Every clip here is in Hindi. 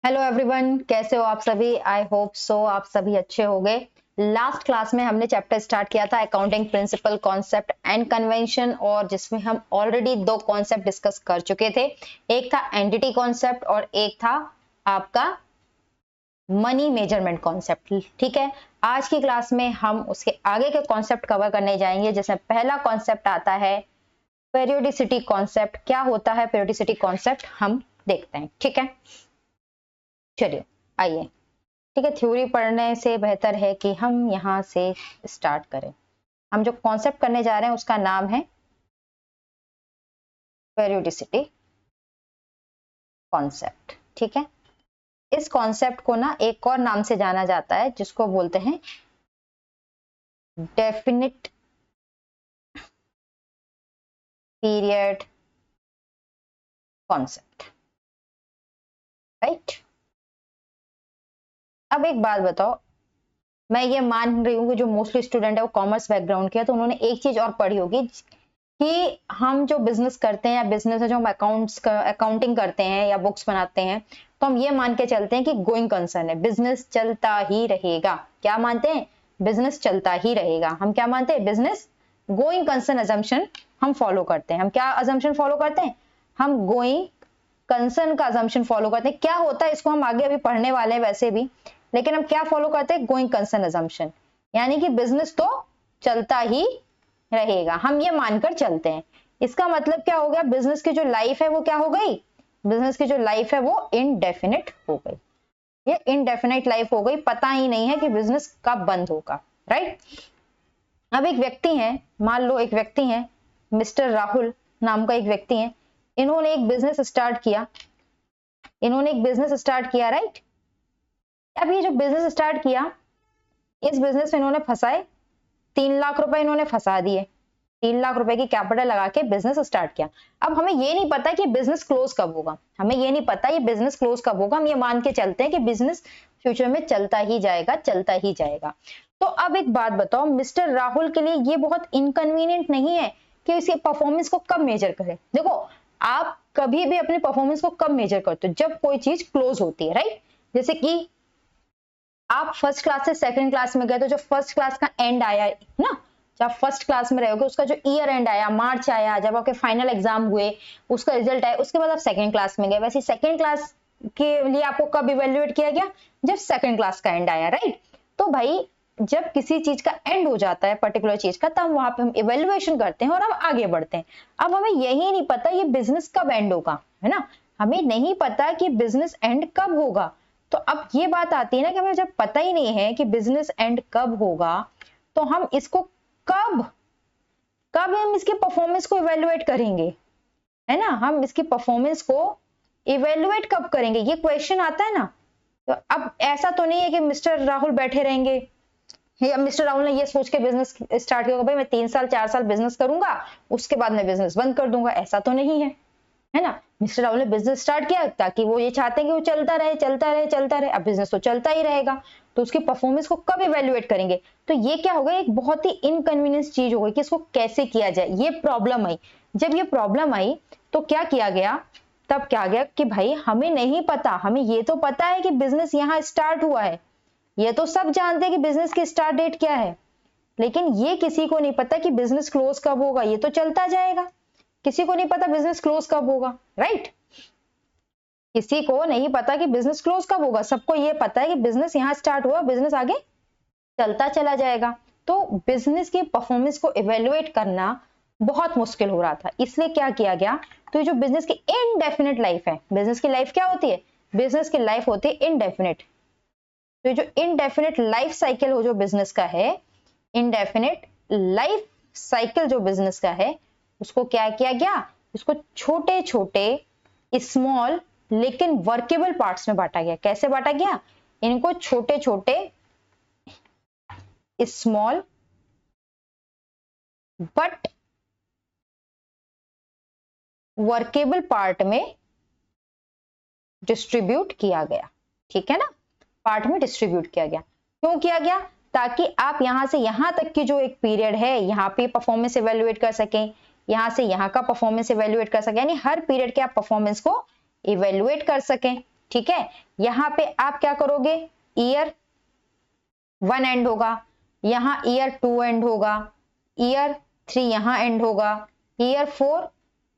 हेलो एवरीवन, कैसे हो आप सभी। आई होप सो आप सभी अच्छे होंगे। लास्ट क्लास में हमने चैप्टर स्टार्ट किया था accounting principle, concept and convention, और जिसमें हम ऑलरेडी दो कॉन्सेप्ट डिस्कस कर चुके थे। एक था एंटिटी कॉन्सेप्ट और एक था आपका मनी मेजरमेंट कॉन्सेप्ट। ठीक है, आज की क्लास में हम उसके आगे के कॉन्सेप्ट कवर करने जाएंगे, जिसमें पहला कॉन्सेप्ट आता है पेरियोडिसिटी कॉन्सेप्ट। क्या होता है पेरियोडिसिटी कॉन्सेप्ट, हम देखते हैं। ठीक है, चलिए आइए। ठीक है, थ्योरी पढ़ने से बेहतर है कि हम यहाँ से स्टार्ट करें। हम जो कॉन्सेप्ट करने जा रहे हैं उसका नाम है पेरियोडिसिटी कॉन्सेप्ट। ठीक है, इस कॉन्सेप्ट को ना एक और नाम से जाना जाता है, जिसको बोलते हैं डेफिनिट पीरियड कॉन्सेप्ट। राइट, अब एक बात बताओ, मैं ये मान रही हूँ कि जो मोस्टली स्टूडेंट है वो कॉमर्स बैकग्राउंड के है, तो उन्होंने एक चीज और पढ़ी होगी कि हम जो बिजनेस करते हैं या बिजनेस है जो हम अकाउंटिंग करते हैं या बुक्स बनाते हैं, तो हम ये मान के चलते हैं कि गोइंग कंसर्न है, बिजनेस चलता ही रहेगा। क्या मानते हैं? बिजनेस चलता ही रहेगा। हम क्या मानते हैं? बिजनेस गोइंग कंसर्न अजम्पशन हम फॉलो करते हैं। हम क्या अजम्पशन फॉलो करते हैं? हम गोइंग कंसर्न का अजम्पशन फॉलो करते हैं। क्या होता है इसको हम आगे अभी पढ़ने वाले हैं वैसे भी, लेकिन हम क्या फॉलो करते हैं? गोइंग कंसर्न अजम्पशन, यानी कि बिजनेस तो चलता ही रहेगा, हम ये मानकर चलते हैं। इसका मतलब क्या हो गया? बिजनेस की जो लाइफ है वो क्या हो गई? बिजनेस की जो लाइफ है वो इनडेफिनिट हो गई। ये इनडेफिनिट लाइफ हो गई, पता ही नहीं है कि बिजनेस कब बंद होगा। राइट, अब एक व्यक्ति है, मान लो एक व्यक्ति है, मिस्टर राहुल नाम का एक व्यक्ति है। इन्होंने एक बिजनेस स्टार्ट किया, राइट। अब ये जो बिजनेस स्टार्ट किया, इस बिजनेस में इन्होंने फंसाए 3 लाख रुपए, इन्होंने फंसा दिए। 3 लाख रुपए की कैपिटल लगा के बिजनेस स्टार्ट किया। अब हमें ये नहीं पता कि बिजनेस क्लोज कब होगा, हम ये मान के चलते हैं कि बिजनेस फ्यूचर में चलता ही जाएगा। तो अब एक बात बताओ, मिस्टर राहुल के लिए ये बहुत इनकन्वीनियंट नहीं है कि इसकी परफॉर्मेंस को कब मेजर करें? देखो, आप कभी भी अपनी परफॉर्मेंस को कब मेजर करते हो? जब कोई चीज क्लोज होती है। राइट, जैसे कि आप फर्स्ट क्लास से सेकंड क्लास में गए, तो जो फर्स्ट क्लास का एंड आया ना, जब फर्स्ट क्लास में रहोगे उसका जो ईयर एंड आया, मार्च आया, जब आपके फाइनल एग्जाम हुए, उसका रिजल्ट आया, उसके बाद आप सेकंड क्लास में गए। वैसे सेकंड क्लास के लिए आपको कब इवेल्युएट किया गया? जब सेकंड क्लास का एंड आया। राइट, तो भाई जब किसी चीज का एंड हो जाता है पर्टिकुलर चीज का, तब वहां पे हम इवेल्युएशन करते हैं और हम आगे बढ़ते हैं। अब हमें यही नहीं पता ये बिजनेस कब एंड होगा, है ना। हमें नहीं पता कि बिजनेस एंड कब होगा। तो अब ये बात आती है ना कि हमें जब पता ही नहीं है कि बिजनेस एंड कब होगा, तो हम इसको कब कब हम इसकी परफॉर्मेंस को इवेलुएट करेंगे, है ना। हम इसकी परफॉर्मेंस को इवेलुएट कब करेंगे, ये क्वेश्चन आता है ना। तो अब ऐसा तो नहीं है कि मिस्टर राहुल बैठे रहेंगे या मिस्टर राहुल ने ये सोच के बिजनेस स्टार्ट किया, भाई मैं 3 साल 4 साल बिजनेस करूंगा, उसके बाद मैं बिजनेस बंद कर दूंगा। ऐसा तो नहीं है ना। मिस्टर राहुल ने बिजनेस स्टार्ट किया ताकि वो ये चाहते हैं कि वो चलता रहे। अब बिजनेस तो चलता ही रहेगा, तो उसकी परफॉर्मेंस को कब इवेल्युएट करेंगे? तो ये क्या होगा? एक बहुत ही इनकन्वीनियंस चीज हो गई कि इसको कैसे किया जाए। ये प्रॉब्लम आई, जब ये प्रॉब्लम आई तो क्या किया गया? तब क्या गया कि भाई हमें नहीं पता, हमें ये तो पता है कि बिजनेस यहाँ स्टार्ट हुआ है, ये तो सब जानते हैं कि बिजनेस की स्टार्ट डेट क्या है, लेकिन ये किसी को नहीं पता कि बिजनेस क्लोज कब होगा। ये तो चलता जाएगा, किसी को नहीं पता बिजनेस क्लोज कब होगा। राइट, किसी को नहीं पता कि बिजनेस क्लोज कब होगा। सबको ये पता है कि बिजनेस यहां स्टार्ट हुआ, बिजनेस आगे चलता चला जाएगा। तो बिजनेस की परफॉर्मेंस को इवेल्युएट करना बहुत मुश्किल हो रहा था, इसलिए क्या किया गया? तो जो बिजनेस की इनडेफिनिट लाइफ है, बिजनेस की लाइफ क्या होती है? बिजनेस की लाइफ होती है इनडेफिनिट। तो जो इनडेफिनिट लाइफ साइकिल हो जो बिजनेस का है, इनडेफिनिट लाइफ साइकिल जो बिजनेस का है, उसको क्या किया गया? उसको छोटे छोटे स्मॉल लेकिन वर्केबल पार्ट्स में बांटा गया। कैसे बांटा गया? इनको छोटे छोटे स्मॉल बट वर्केबल पार्ट में डिस्ट्रीब्यूट किया गया। ठीक है ना, पार्ट में डिस्ट्रीब्यूट किया गया। क्यों किया गया? ताकि आप यहां से यहां तक की जो एक पीरियड है, यहाँ पे परफॉर्मेंस इवेल्युएट कर सकें, यहां से यहां का परफॉर्मेंस इवेल्युएट कर सकें, यानी हर पीरियड के आप परफॉर्मेंस को इवेल्युएट कर सकें। ठीक है। यहाँ पे आप क्या करोगे, ईयर 1 एंड होगा, यहाँ ईयर 2 एंड होगा, ईयर 3 यहाँ एंड होगा, ईयर 4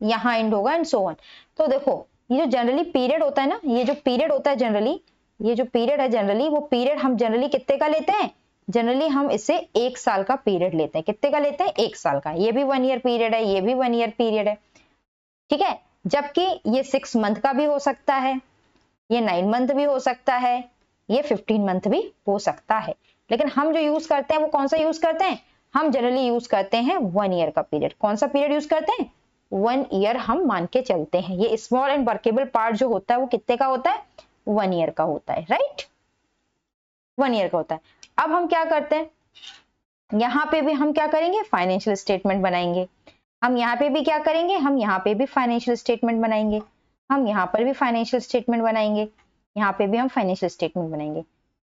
यहाँ एंड होगा एंड सो ऑन। तो देखो ये जो जनरली पीरियड होता है ना, ये जो पीरियड होता है जनरली, ये जो पीरियड है जनरली, वो पीरियड हम जनरली कितने का लेते हैं, जनरली हम इसे 1 साल का पीरियड लेते हैं। कितने का लेते हैं, 1 साल का। ये भी 1 ईयर पीरियड है, ये भी 1 ईयर पीरियड है, ठीक है। जबकि ये 6 मंथ का भी हो सकता है, ये 9 मंथ भी हो सकता है, ये 15 मंथ भी हो सकता है। लेकिन हम जो यूज करते हैं वो कौन सा यूज करते हैं, हम जनरली यूज करते हैं 1 ईयर का पीरियड। कौन सा पीरियड यूज करते हैं, 1 ईयर हम मान के चलते हैं। ये स्मॉल एंड वर्केबल पार्ट जो होता है वो कितने का होता है, 1 ईयर का होता है, राइट, 1 ईयर का होता है। अब हम क्या करते हैं, यहाँ पे भी हम क्या करेंगे, फाइनेंशियल स्टेटमेंट बनाएंगे। हम यहाँ पे भी क्या करेंगे, हम यहाँ पे भी फाइनेंशियल स्टेटमेंट बनाएंगे, हम यहाँ पर भी फाइनेंशियल स्टेटमेंट बनाएंगे, यहाँ पे भी हम फाइनेंशियल स्टेटमेंट बनाएंगे।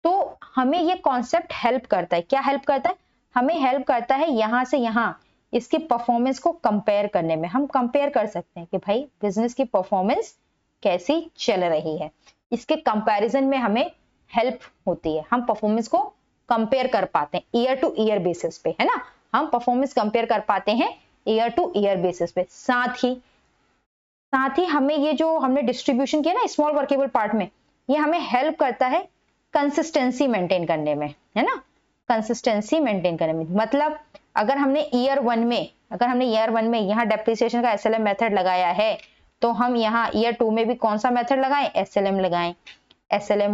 तो हमें ये कॉन्सेप्ट हेल्प करता है, क्या हेल्प करता है, हमें हेल्प करता है यहाँ से यहाँ इसकी परफॉर्मेंस को कंपेयर करने में। हम कंपेयर कर सकते हैं कि भाई बिजनेस की परफॉर्मेंस कैसी चल रही है, इसके कंपैरिजन में हमें हेल्प होती है। हम परफॉर्मेंस को कंपेयर कर पाते हैं ईयर टू ईयर बेसिस पे, है ना, हम परफॉर्मेंस कंपेयर कर पाते हैं ईयर टू ईयर बेसिस पे। साथ ही हमें ये जो हमने डिस्ट्रीब्यूशन किया ना स्मॉल वर्केबल पार्ट में, ये हमें हेल्प करता है कंसिस्टेंसी मेंटेन करने में, है ना, कंसिस्टेंसी मेंटेन करने में। मतलब अगर हमने ईयर 1 में यहाँ डेप्रिसिएशन का एसएलएम मेथड लगाया है, तो हम यहाँ ईयर 2 में भी कौन सा मेथड लगाएं, एसएलएम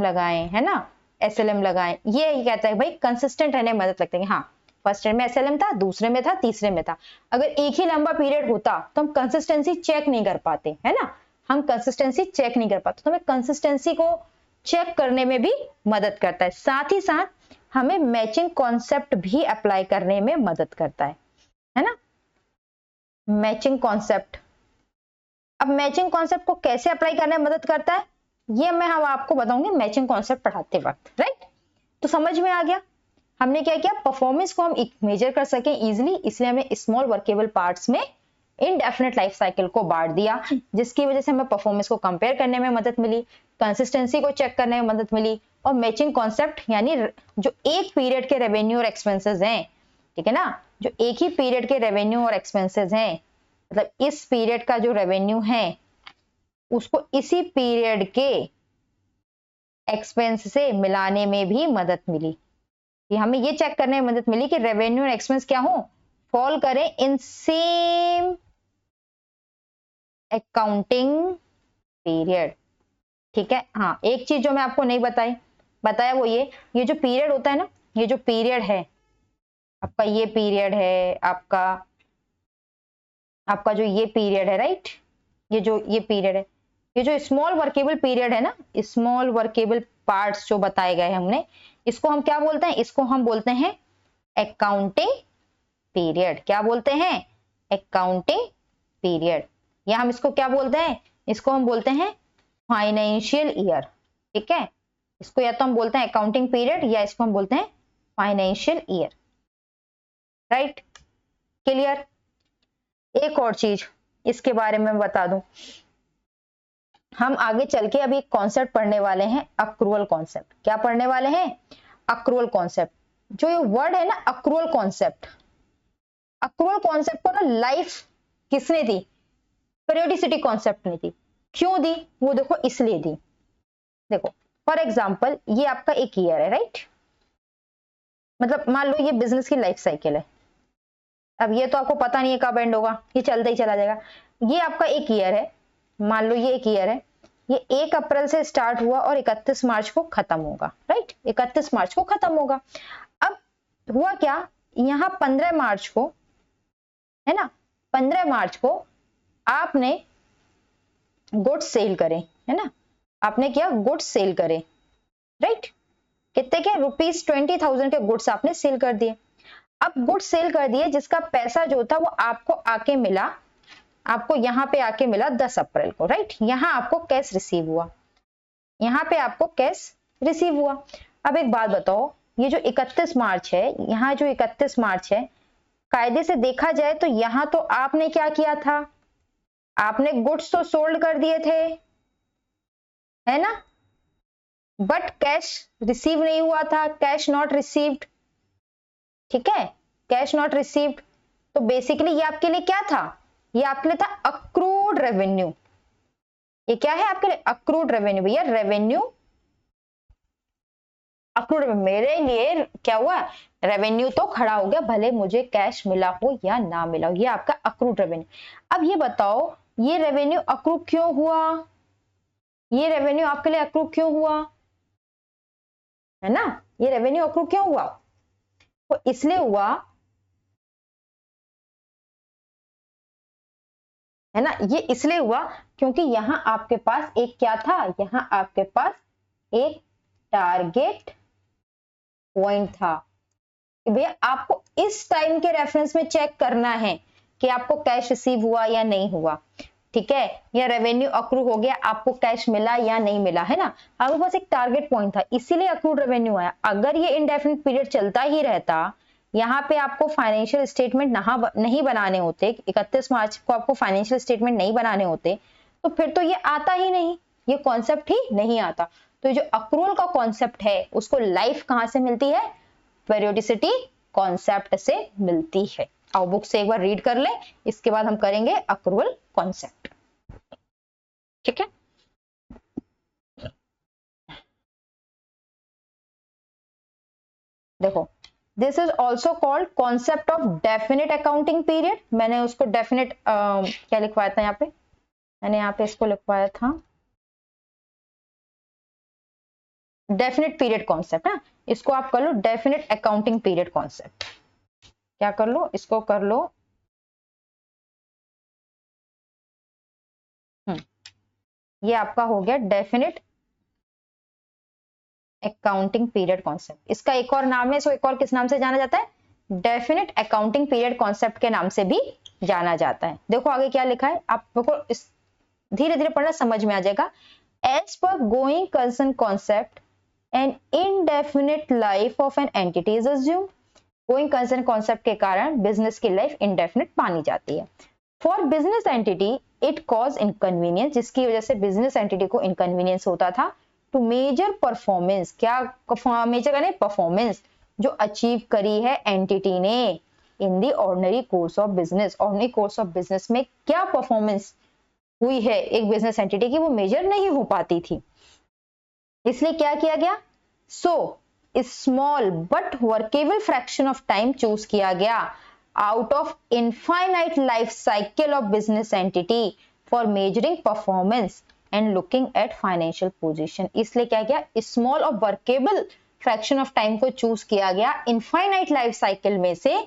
लगाएं, है ना, एसएलएम लगाएं। ये कहता है भाई कंसिस्टेंट रहने में मदद लगती है। हाँ, फर्स्ट ईयर में एसएलएम था, दूसरे में था, तीसरे में था। अगर एक ही लंबा पीरियड होता तो हम कंसिस्टेंसी चेक नहीं कर पाते, है ना, हम कंसिस्टेंसी चेक नहीं कर पाते। तो हमें कंसिस्टेंसी को चेक करने में भी मदद करता है। साथ ही साथ हमें मैचिंग कॉन्सेप्ट भी अप्लाई करने में मदद करता है ना, मैचिंग कॉन्सेप्ट। अब मैचिंग कॉन्सेप्ट को कैसे अप्लाई करने में मदद करता है, ये मैं हम आपको बताऊंगी मैचिंग कॉन्सेप्ट पढ़ाते वक्त, राइट। तो समझ में आ गया हमने क्या किया, परफॉर्मेंस को हम मेजर कर सके इजीली, इसलिए हमने स्मॉल वर्केबल पार्ट्स में इनडेफिनेट लाइफ साइकिल को बांट दिया, जिसकी वजह से हमें परफॉर्मेंस को कंपेयर करने में मदद मिली, कंसिस्टेंसी को चेक करने में मदद मिली, और मैचिंग कॉन्सेप्ट यानी जो एक पीरियड के रेवेन्यू और एक्सपेंसेस हैं, ठीक है ना, जो एक ही पीरियड के रेवेन्यू और एक्सपेंसेस हैं, मतलब इस पीरियड का जो रेवेन्यू है उसको इसी पीरियड के एक्सपेंस से मिलाने में भी मदद मिली। कि हमें ये चेक करने में मदद मिली कि रेवेन्यू और एक्सपेंस क्या हो, फॉल करें इन सेम अकाउंटिंग पीरियड, ठीक है। हाँ, एक चीज जो मैं आपको नहीं बताया वो ये जो पीरियड होता है ना, ये जो पीरियड है आपका, ये पीरियड है आपका जो ये पीरियड है, राइट, ये पीरियड है, ये जो स्मॉल वर्केबल पीरियड है ना, स्मॉल वर्केबल पार्ट्स जो बताए गए हमने, इसको हम क्या बोलते हैं, इसको हम बोलते हैं अकाउंटिंग पीरियड। क्या बोलते हैं, अकाउंटिंग पीरियड, या हम इसको क्या बोलते हैं, इसको हम बोलते हैं फाइनेंशियल ईयर, ठीक है। इसको या तो हम बोलते हैं अकाउंटिंग पीरियड या इसको हम बोलते हैं फाइनेंशियल ईयर, राइट, क्लियर। एक और चीज इसके बारे में बता दूं, हम आगे चल के अभी एक कॉन्सेप्ट पढ़ने वाले हैं, अक्रूअल कॉन्सेप्ट। क्या पढ़ने वाले हैं, अक्रूअल कॉन्सेप्ट। जो ये वर्ड है ना अक्रूअल कॉन्सेप्ट को ना लाइफ किसने दी, पीरियोडिसिटी कॉन्सेप्ट ने दी। क्यों दी, वो देखो इसलिए दी। देखो फॉर एग्जाम्पल ये आपका एक ईयर है, राइट, मतलब मान लो ये बिजनेस की लाइफ साइकिल है। अब ये तो आपको पता नहीं है कब एंड होगा, ये चलता ही चला जाएगा। ये आपका एक ईयर है, मान लो ये एक ईयर है, ये 1 अप्रैल से स्टार्ट हुआ और 31 मार्च को खत्म होगा, राइट, 31 मार्च को खत्म होगा। अब हुआ क्या, यहाँ 15 मार्च को, है ना, 15 मार्च को आपने गुड्स सेल करे, है ना, आपने क्या गुड्स सेल करे, राइट, कितने के, ₹20,000 के गुड्स आपने सेल कर दिए। अब गुड्स सेल कर दिए, जिसका पैसा जो था वो आपको आके मिला, आपको यहाँ पे आके मिला 10 अप्रैल को, राइट, यहाँ आपको कैश रिसीव हुआ, यहाँ पे आपको कैश रिसीव हुआ। अब एक बात बताओ, ये जो 31 मार्च है, यहाँ जो 31 मार्च है, कायदे से देखा जाए तो यहाँ तो आपने क्या किया था, आपने गुड्स तो सोल्ड कर दिए थे, है ना, बट कैश रिसीव नहीं हुआ था, कैश नॉट रिसीव्ड, ठीक है, कैश नॉट रिसीव्ड। तो बेसिकली ये आपके लिए क्या था, ये आपके लिए था अक्रूड रेवेन्यू। ये क्या है आपके लिए, अक्रूड रेवेन्यू। भैया रेवेन्यू अक्रूड, मेरे लिए क्या हुआ, रेवेन्यू तो खड़ा हो गया, भले मुझे कैश मिला हो या ना मिला हो, ये आपका अक्रूड रेवेन्यू। अब ये बताओ ये रेवेन्यू अक्रू क्यों हुआ, ये रेवेन्यू आपके लिए अक्रू क्यों हुआ, है ना, ये रेवेन्यू अक्रू क्यों हुआ, तो इसलिए हुआ, है ना, ये इसलिए हुआ क्योंकि यहां आपके पास एक क्या था, यहां आपके पास एक टारगेट पॉइंट था। भैया आपको इस टाइम के रेफरेंस में चेक करना है कि आपको कैश रिसीव हुआ या नहीं हुआ, ठीक है, या रेवेन्यू अक्रू हो गया, आपको कैश मिला या नहीं मिला, है ना, आपके पास एक टारगेट पॉइंट था, इसीलिए अक्रूड रेवेन्यू आया। अगर ये इंडेफिनिट पीरियड चलता ही रहता, यहाँ पे आपको फाइनेंशियल स्टेटमेंट नहीं बनाने होते, 31 मार्च को आपको फाइनेंशियल स्टेटमेंट नहीं बनाने होते, तो फिर तो ये आता ही नहीं, ये कॉन्सेप्ट ही नहीं आता। तो जो अक्रूवल का कॉन्सेप्ट है उसको लाइफ कहां से मिलती है, पेरियोडिसिटी कॉन्सेप्ट से मिलती है। आओ बुक से एक बार रीड कर ले, इसके बाद हम करेंगे अक्रूवल कॉन्सेप्ट, ठीक है। देखो this is also called concept of definite accounting period. मैंने उसको डेफिनेट क्या लिखवाया था यहाँ पे, मैंने यहाँ पे इसको लिखवाया था डेफिनेट पीरियड कॉन्सेप्ट, है, इसको आप कर लो डेफिनेट अकाउंटिंग पीरियड कॉन्सेप्ट, क्या कर लो, इसको कर लो, ये आपका हो गया डेफिनेट अकाउंटिंग पीरियड कॉन्सेप्ट। इसका एक और नाम है, इसको एक और किस नाम से जाना जाता है, डेफिनेट अकाउंटिंग पीरियड कॉन्सेप्ट के नाम से भी जाना जाता है। देखो आगे क्या लिखा है, आपको इस धीरे धीरे पढ़ना समझ में आ जाएगा। As per going concern concept an indefinite life of an entity is assumed. Going concern concept के कारण बिजनेस की लाइफ इनडेफिनेट मानी जाती है। For business entity it cause inconvenience, जिसकी वजह से बिजनेस एंटिटी को इनकन्वीनियंस होता था। टू मेजर परफॉर्मेंस, क्या मेजर करने, परफॉर्मेंस जो अचीव करी है एंटिटी ने in the ordinary course of business, ordinary course of business में क्या परफॉर्मेंस हुई है एक बिजनेस एंटिटी की, वो मेजर नहीं हो पाती थी, इसलिए क्या किया गया, so small but workable fraction of time choose किया गया out of infinite life cycle of business entity for measuring performance and looking at financial position. इसलिए क्या किया, स्मॉल और वर्केबल फ्रैक्शन ऑफ टाइम को चूज किया गया इनफाइनाइट लाइफ साइकिल में से,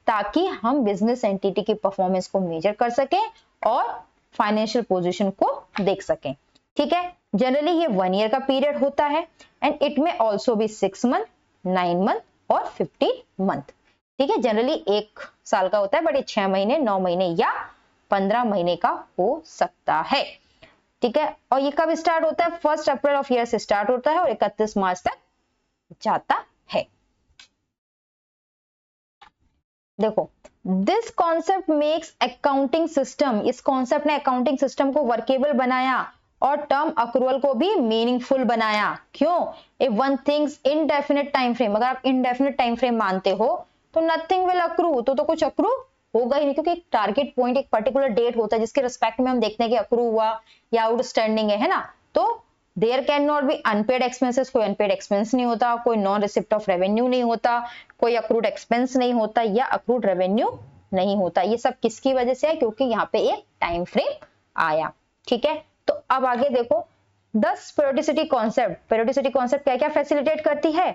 ताकि हम बिजनेस एंटिटी की परफॉर्मेंस को मेजर कर सकें और फाइनेंशियल पोजीशन को देख सकें, ठीक है। जनरली ये 1 ईयर का पीरियड होता है एंड इट में ऑल्सो भी 6 मंथ, 9 मंथ और 15 मंथ, ठीक है। जनरली 1 साल का होता है, बट ये 6 महीने, 9 महीने या 15 महीने का हो सकता है, ठीक है। और ये कब स्टार्ट होता है, 1 अप्रैल ऑफ ईयर से स्टार्ट होता है और 31 मार्च तक जाता है। देखो this concept makes accounting system, इस कॉन्सेप्ट ने अकाउंटिंग सिस्टम को वर्केबल बनाया और टर्म अक्रूवल को भी मीनिंगफुल बनाया। क्यों, if one things indefinite time frame, अगर आप इनडेफिनेट टाइम फ्रेम मानते हो तो नथिंग विल अक्रू, तो कुछ अक्रू होगा ही नहीं, क्योंकि एक टारगेट पॉइंट, एक पर्टिकुलर डेट होता है जिसके रिस्पेक्ट में हम देखते हैं कि अक्रू हुआ या आउटस्टैंडिंग है ना। तो there can not be unpaid expenses, कोई अनपेड एक्सपेंस नहीं होता, कोई नॉन रिसिप्ट ऑफ रेवेन्यू नहीं होता, कोई अक्रूड एक्सपेंस नहीं होता या अक्रूड रेवेन्यू नहीं होता। ये सब किसकी वजह से है, क्योंकि यहाँ पे एक टाइम फ्रेम आया, ठीक है। तो अब आगे देखो 10 पेरियोडिसिटी कॉन्सेप्ट, पेरियोडिसिटी कॉन्सेप्ट क्या क्या फैसिलिटेट करती है,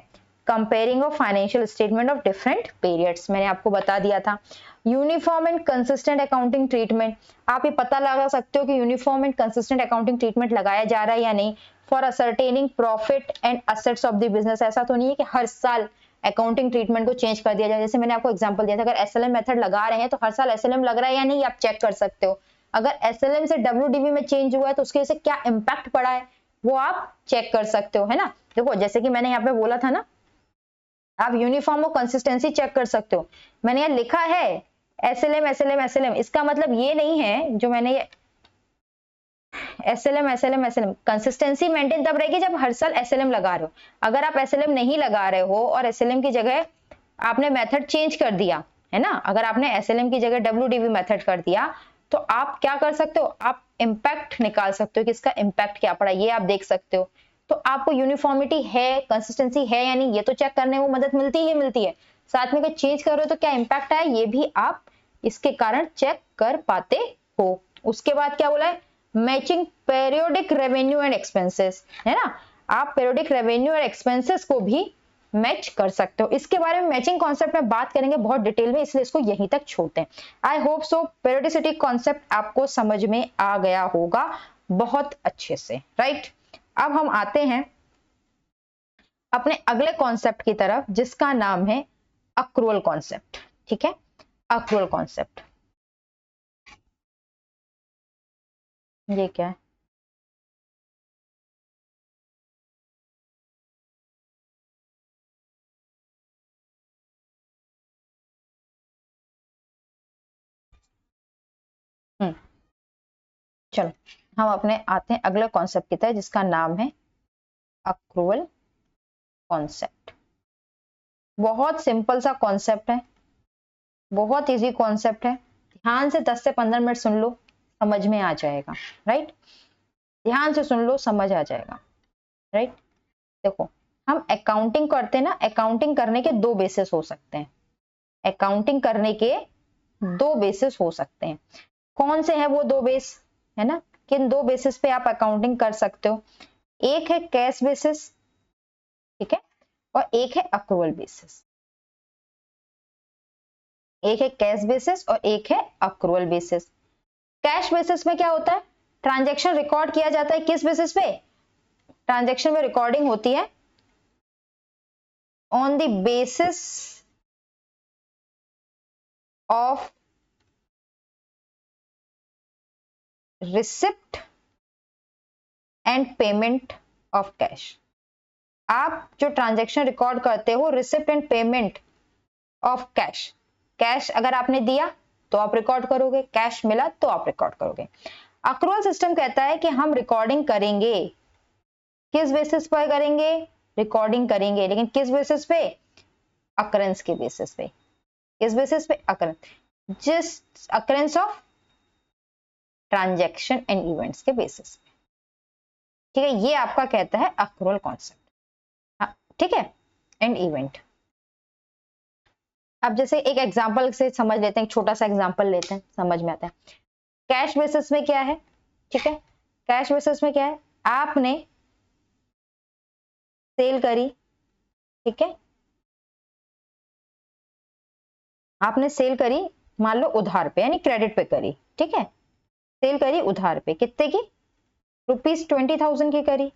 comparing of financial statement of different periods, मैंने आपको बता दिया था। Uniform and consistent accounting treatment, आप ये पता लगा सकते हो कि uniform and consistent accounting treatment लगाया जा रहा है या नहीं for ascertaining profit and assets of the business. ऐसा तो नहीं है कि हर साल अकाउंटिंग ट्रीटमेंट को चेंज कर दिया जाए, जैसे मैंने आपको एग्जांपल दिया था, अगर एसएलएम मेथड लगा रहे हैं तो हर साल एसएलएम लग रहा है या नहीं आप चेक कर सकते हो। अगर एसएलएम से डब्ल्यूडीवी में चेंज हुआ है तो उसके से क्या इंपैक्ट पड़ा है वो आप चेक कर सकते हो, है ना। देखो जैसे कि मैंने यहाँ पे बोला था ना, आप यूनिफॉर्म और कंसिस्टेंसी चेक कर सकते हो। मैंने यहाँ लिखा है एसएलएम एसएलएम एसएलएम, इसका मतलब ये नहीं है, जो मैंने SLM SLM SLM, consistency maintain तब रहेगी जब हर साल एसएलएम लगा रहे हो। अगर आप एसएलएम नहीं लगा रहे हो और एसएलएम की जगह आपने मेथड चेंज कर दिया है ना, अगर आपने एसएलएम की जगह डब्ल्यूडीवी मेथड कर दिया, तो आप क्या कर सकते हो, आप इंपैक्ट निकाल सकते हो कि इसका इंपैक्ट क्या पड़ा, ये आप देख सकते हो। तो आपको यूनिफॉर्मिटी है, कंसिस्टेंसी है या नहीं, ये तो चेक करने में मदद मिलती ही मिलती है। साथ में अगर चेंज कर रहे हो तो क्या इंपैक्ट आया, ये भी आप इसके कारण चेक कर पाते हो। उसके बाद क्या बोला है, matching periodic revenue and expenses, है ना, आप पीरियोडिक रेवेन्यू और एक्सपेंसेस को भी मैच कर सकते हो। इसके बारे में मैचिंग कॉन्सेप्ट में बात करेंगे बहुत डिटेल में, इसलिए इसको यहीं तक छोड़ते हैं। I hope so periodicity concept आपको समझ में आ गया होगा बहुत अच्छे से, राइट। अब हम आते हैं अपने अगले कॉन्सेप्ट की तरफ, जिसका नाम है अक्रूअल कॉन्सेप्ट। ठीक है, अक्रूअल कॉन्सेप्ट ये क्या है, चलो हम अपने आते हैं अगले कॉन्सेप्ट की तरफ, जिसका नाम है अक्रूअल कॉन्सेप्ट। बहुत सिंपल सा कॉन्सेप्ट है, बहुत इजी कॉन्सेप्ट है। ध्यान से 10 से 15 मिनट सुन लो, समझ में आ जाएगा, राइट। ध्यान से सुन लो, समझ आ जाएगा, राइट। देखो, हम अकाउंटिंग करते हैं ना, अकाउंटिंग करने के दो बेसिस हो सकते हैं। अकाउंटिंग करने के दो बेसिस हो सकते हैं। कौन से हैं वो दो बेस, है ना, किन दो बेसिस पे आप अकाउंटिंग कर सकते हो। एक है कैश बेसिस, ठीक है, और एक है अक्रूवल बेसिस। एक है कैश बेसिस और एक है अक्रूवल बेसिस। कैश बेसिस में क्या होता है, ट्रांजैक्शन रिकॉर्ड किया जाता है किस बेसिस पे, ट्रांजैक्शन में रिकॉर्डिंग होती है on the basis of receipt and payment of cash. आप जो ट्रांजैक्शन रिकॉर्ड करते हो receipt and payment of cash, cash अगर आपने दिया तो आप रिकॉर्ड करोगे, कैश मिला तो आप रिकॉर्ड करोगे। अक्रूवल सिस्टम कहता है कि हम रिकॉर्डिंग करेंगे, किस बेसिस पर करेंगे, रिकॉर्डिंग करेंगे, लेकिन किस बेसिस पे, अकरेंस के बेसिस पे। किस बेसिस पे, अकरेंस, जिस occurrence of transaction and events के बेसिस पे। ठीक है, ये आपका कहता है अक्रूवल कॉन्सेप्ट, ठीक है, एंड इवेंट। अब जैसे एक एग्जांपल से समझ लेते हैं, एक छोटा सा एग्जांपल लेते हैं, समझ में आता है। कैश बेसिस में क्या है, ठीक है, कैश बेसिस में क्या है, आपने सेल करी, ठीक है, आपने सेल करी, मान लो उधार पे यानी क्रेडिट पे करी, ठीक है, सेल करी उधार पे, कितने की, ₹20,000 की करी।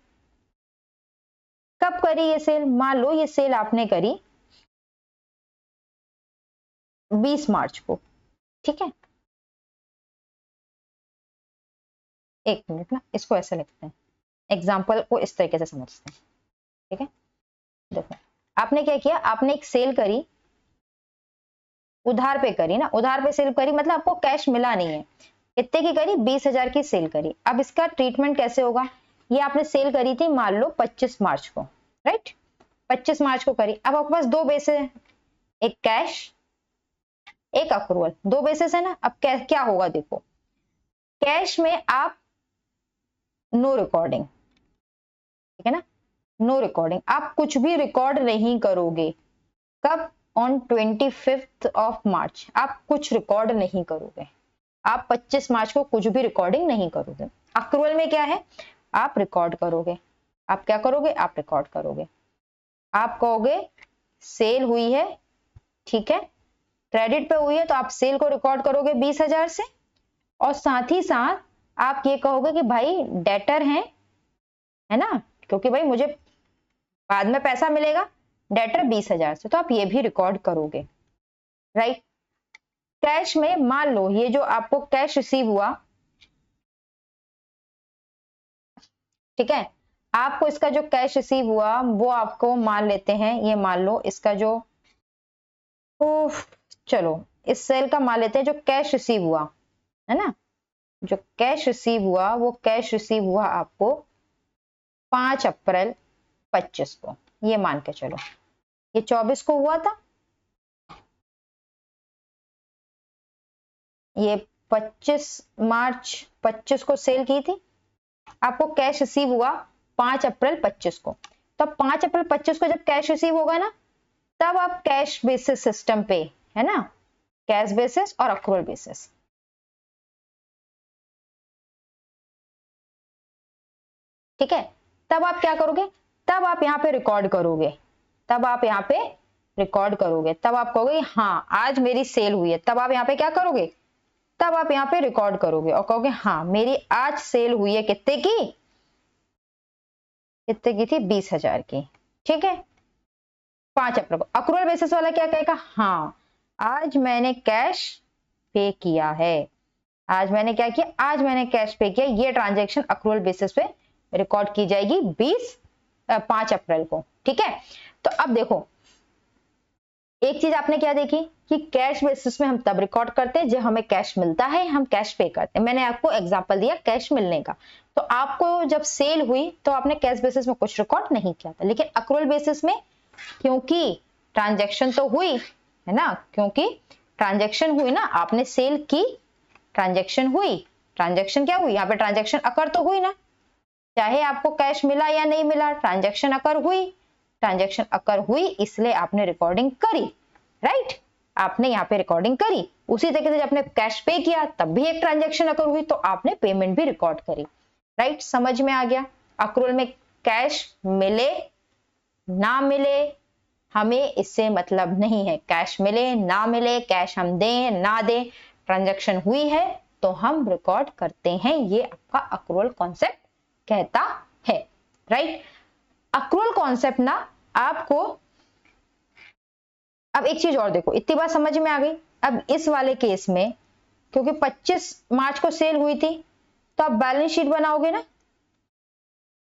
कब करी ये सेल, मान लो ये सेल आपने करी 20 मार्च को, ठीक है। एक मिनट ना, इसको ऐसे लिखते हैं, एग्जाम्पल को इस तरीके से समझते हैं, ठीक है। देखो, आपने क्या किया, आपने एक सेल करी, उधार पे करी ना, उधार पे सेल करी मतलब आपको कैश मिला नहीं है, कितने की करी, 20,000 की सेल करी। अब इसका ट्रीटमेंट कैसे होगा, ये आपने सेल करी थी मान लो 25 मार्च को, राइट, 25 मार्च को करी। अब आपके पास दो बेसिस है, एक कैश एक अक्रूवल, दो बेसिस है ना। अब क्या होगा, देखो, कैश में आप नो रिकॉर्डिंग, ठीक है ना, नो रिकॉर्डिंग, आप कुछ भी रिकॉर्ड नहीं करोगे। कब, ऑन 25 ऑफ मार्च आप कुछ रिकॉर्ड नहीं करोगे, आप 25 मार्च को कुछ भी रिकॉर्डिंग नहीं करोगे। अक्रूवल में क्या है, आप रिकॉर्ड करोगे, आप क्या करोगे, आप रिकॉर्ड करोगे। आप कहोगे सेल हुई है, ठीक है, क्रेडिट पे हुई है, तो आप सेल को रिकॉर्ड करोगे 20,000 से, और साथ ही साथ आप ये कहोगे कि भाई डेटर है ना, क्योंकि भाई मुझे बाद में पैसा मिलेगा, डेटर 20,000 से, तो आप ये भी रिकॉर्ड करोगे, राइट। कैश में मान लो ये जो आपको कैश रिसीव हुआ, ठीक है, आपको इसका जो कैश रिसीव हुआ वो आपको मान लेते हैं, ये मान लो इसका जो, चलो इस सेल का मान लेते हैं जो कैश रिसीव हुआ, है ना, जो कैश रिसीव हुआ वो कैश रिसीव हुआ आपको 5 अप्रैल 25 को, ये मान के चलो। ये 24 को हुआ था, ये 25 मार्च 25 को सेल की थी, आपको कैश रिसीव हुआ 5 अप्रैल 25 को। तब 5 अप्रैल 25 को जब कैश रिसीव होगा ना, तब आप कैश बेसिस सिस्टम पे, है ना, कैश बेसिस और अक्रूवल बेसिस, ठीक है। तब आप क्या करोगे, तब आप यहाँ पे रिकॉर्ड करोगे, तब आप यहाँ पे रिकॉर्ड करोगे, तब आप कहोगे हाँ आज मेरी सेल हुई है, तब आप यहाँ पे क्या करोगे, तब आप यहाँ पे रिकॉर्ड करोगे और कहोगे हाँ मेरी आज सेल हुई है, कितने की, कितने की थी, 20,000 की, ठीक है। 5 अप्रैल को अक्रूवल बेसिस वाला क्या कहेगा, हाँ आज मैंने कैश पे किया है, आज मैंने क्या किया, आज मैंने कैश पे किया, ये ट्रांजैक्शन अक्रूवल बेसिस पे रिकॉर्ड की जाएगी 5 अप्रैल को, ठीक है। तो अब देखो एक चीज आपने क्या देखी कि कैश बेसिस में हम तब रिकॉर्ड करते हैं जब हमें कैश मिलता है, हम कैश पे करते हैं। मैंने आपको एग्जांपल दिया कैश मिलने का, तो आपको जब सेल हुई तो आपने कैश बेसिस में कुछ रिकॉर्ड नहीं किया था, लेकिन अक्रूवल बेसिस में क्योंकि ट्रांजैक्शन तो हुई है ना, क्योंकि ट्रांजैक्शन हुई ना, आपने सेल की, ट्रांजैक्शन हुई, ट्रांजैक्शन क्या हुई, यहाँ पे ट्रांजैक्शन अकर तो हुई ना, चाहे आपको कैश मिला या नहीं मिला, ट्रांजैक्शन अकर हुई, ट्रांजैक्शन अकर हुई, इसलिए आपने रिकॉर्डिंग करी, राइट, आपने यहाँ पे रिकॉर्डिंग करी। उसी तरीके से जब आपने कैश पे किया तब भी एक ट्रांजैक्शन अकर हुई, तो आपने पेमेंट भी रिकॉर्ड करी, राइट। समझ में आ गया। अक्रूवल में कैश मिले ना मिले हमें इससे मतलब नहीं है, कैश मिले ना मिले, कैश हम दें ना दें, ट्रांजैक्शन हुई है तो हम रिकॉर्ड करते हैं, ये आपका अक्रूवल कॉन्सेप्ट कहता है, राइट। अक्रूवल कॉन्सेप्ट ना आपको, अब एक चीज और देखो, इतनी बात समझ में आ गई। अब इस वाले केस में क्योंकि 25 मार्च को सेल हुई थी, तो आप बैलेंस शीट बनाओगे ना,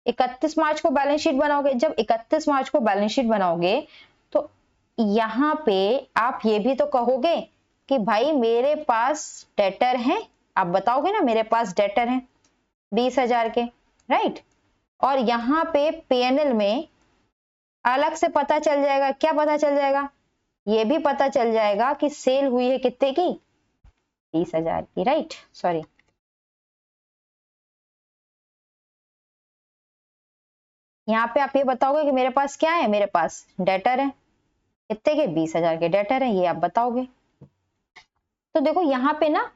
31 मार्च को बैलेंस शीट बनाओगे। जब 31 मार्च को बैलेंस शीट बनाओगे तो यहां पे आप ये भी तो कहोगे कि भाई मेरे पास डेटर हैं, आप बताओगे ना मेरे पास डेटर हैं 20,000 के, राइट। और यहाँ पे पीएनएल में अलग से पता चल जाएगा, क्या पता चल जाएगा, ये भी पता चल जाएगा कि सेल हुई है कितने की, 20,000 की, राइट, सॉरी, यहाँ पे आप ये बताओगे कि मेरे पास क्या है, मेरे पास डेटर है, कितने के, 20,000 के डेटर है, ये आप बताओगे। तो देखो यहाँ पे ना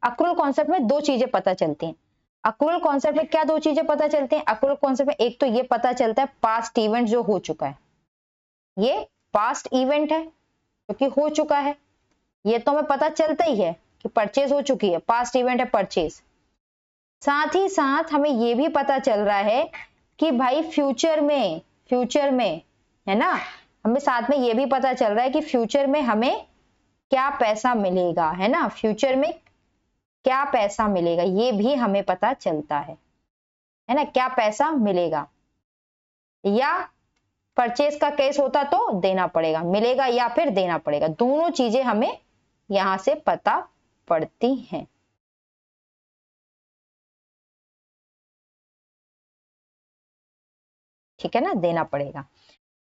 अक्रूवल कॉन्सेप्ट में दो चीजें पता चलती हैं। अक्रूवल कॉन्सेप्ट में क्या दो चीजें पता चलती हैं, अक्रूवल कॉन्सेप्ट में एक तो ये पता चलता है पास्ट इवेंट जो हो चुका है, ये पास्ट इवेंट है जो कि हो चुका है, ये तो हमें पता चलता ही है कि परचेज हो चुकी है, पास्ट इवेंट है परचेज। साथ ही साथ हमें ये भी पता चल रहा है कि भाई फ्यूचर में है ना, हमें साथ में ये भी पता चल रहा है कि फ्यूचर में हमें क्या पैसा मिलेगा, है ना, फ्यूचर में क्या पैसा मिलेगा ये भी हमें पता चलता है ना, क्या पैसा मिलेगा, या परचेज का केस होता तो देना पड़ेगा, मिलेगा या फिर देना पड़ेगा, दोनों चीजें हमें यहां से पता पड़ती हैं, ठीक है ना, देना पड़ेगा।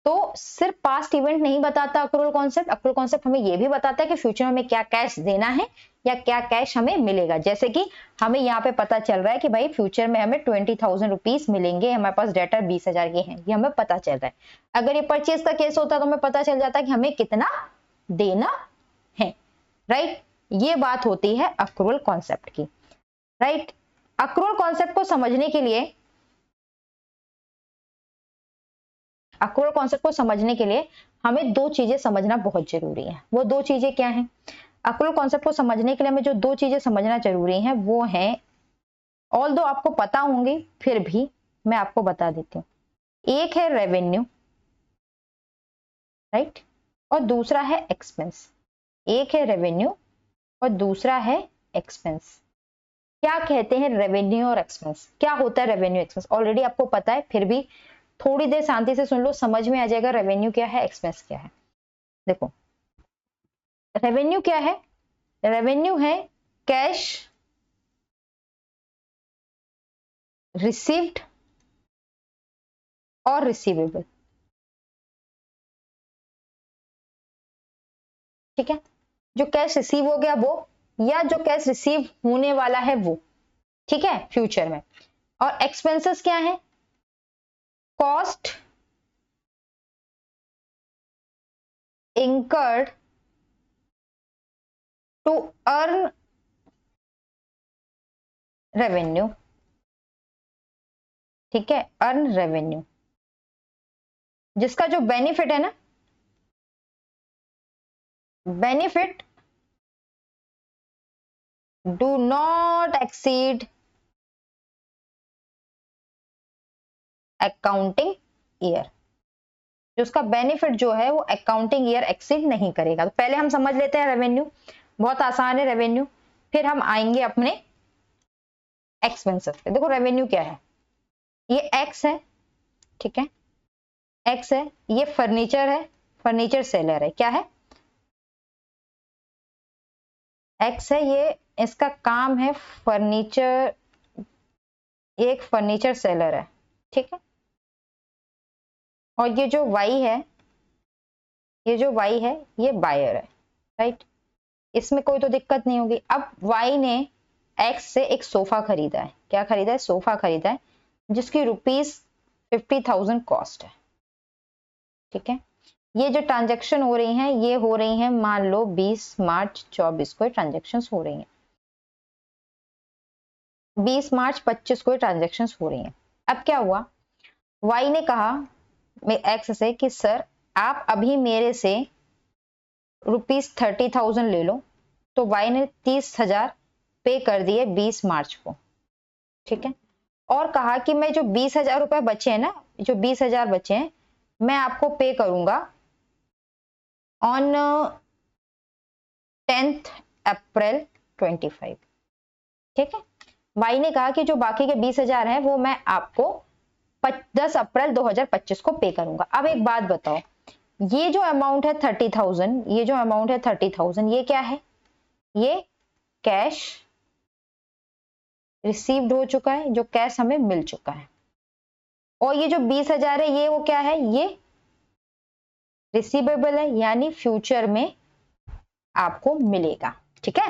तो सिर्फ पास्ट इवेंट नहीं बताता अक्रूवल कॉन्सेप्ट, अक्रूवल कॉन्सेप्ट हमें यह भी बताता है कि फ्यूचर में हमें क्या कैश देना है या क्या कैश हमें मिलेगा। जैसे कि हमें यहाँ पे पता चल रहा है कि भाई फ्यूचर में हमें 20,000 रुपीज मिलेंगे, हमारे पास डेटर 20,000 के हैं, ये हमें पता चल रहा है। अगर ये परचेज का केस होता तो हमें पता चल जाता कि हमें कितना देना है, राइट। ये बात होती है अक्रूवल कॉन्सेप्ट की, राइट। अक्रूवल कॉन्सेप्ट को समझने के लिए, अक्रूवल कॉन्सेप्ट को समझने के लिए हमें दो चीजें समझना बहुत जरूरी है। वो दो चीजें क्या हैं, अक्रूवल कॉन्सेप्ट को समझने के लिए हमें जो दो चीजें समझना जरूरी हैं वो है, ऑल्दो आपको पता होंगी फिर भी मैं आपको बता देती हूँ। एक है रेवेन्यू, राइट, और दूसरा है एक्सपेंस। एक है रेवेन्यू और दूसरा है एक्सपेंस। क्या कहते हैं रेवेन्यू और एक्सपेंस, क्या होता है रेवेन्यू एक्सपेंस, ऑलरेडी आपको पता है, फिर भी थोड़ी देर शांति से सुन लो, समझ में आ जाएगा रेवेन्यू क्या है, एक्सपेंस क्या है। देखो रेवेन्यू क्या है, रेवेन्यू है कैश रिसीव्ड और रिसीवेबल। ठीक है, जो कैश रिसीव हो गया वो, या जो कैश रिसीव होने वाला है वो, ठीक है, फ्यूचर में। और एक्सपेंसेस क्या है? Cost incurred to earn revenue। ठीक है, अर्न रेवेन्यू, जिसका जो बेनिफिट है ना, benefit do not exceed accounting year. जो उसका बेनिफिट जो है वो अकाउंटिंग ईयर एक्सीड नहीं करेगा। तो पहले हम समझ लेते हैं रेवेन्यू, बहुत आसान है रेवेन्यू, फिर हम आएंगे अपने एक्सपेंसेस पे। देखो रेवेन्यू क्या है, ये एक्स है, ठीक है, एक्स है, ये फर्नीचर है, फर्नीचर सेलर है, क्या है, एक्स है, ये इसका काम है फर्नीचर, एक फर्नीचर सेलर है, ठीक है। और ये जो वाई है, ये जो वाई है ये बायर है, राइट, इसमें कोई तो दिक्कत नहीं होगी। अब वाई ने एक्स से एक सोफा खरीदा है, क्या खरीदा है, सोफा खरीदा है, जिसकी ₹50,000 कॉस्ट है, ठीक है। ये जो ट्रांजैक्शन हो रही हैं ये हो रही हैं, मान लो 20 मार्च 24 को ट्रांजैक्शन हो रही हैं, 20 मार्च 25 को ट्रांजैक्शन हो रही हैं। अब क्या हुआ, वाई ने कहा एक्स से कि सर आप अभी मेरे से ₹30,000 ले लो। तो वाई ने 30,000 पे कर दिए 20 मार्च को, ठीक है, और कहा कि मैं जो 20,000 रुपए बचे हैं ना, जो 20,000 बचे हैं, मैं आपको पे करूंगा ऑन 10 अप्रैल 25। ठीक है, वाई ने कहा कि जो बाकी के 20,000 हैं वो मैं आपको 10 अप्रैल 2025 को पे करूंगा। अब एक बात बताओ, ये जो अमाउंट है 30,000, ये जो अमाउंट है 30,000, ये क्या है, ये कैश रिसीव्ड हो चुका है, जो कैश हमें मिल चुका है। और ये जो 20,000 है ये वो क्या है, ये रिसीवेबल है, यानी फ्यूचर में आपको मिलेगा, ठीक है,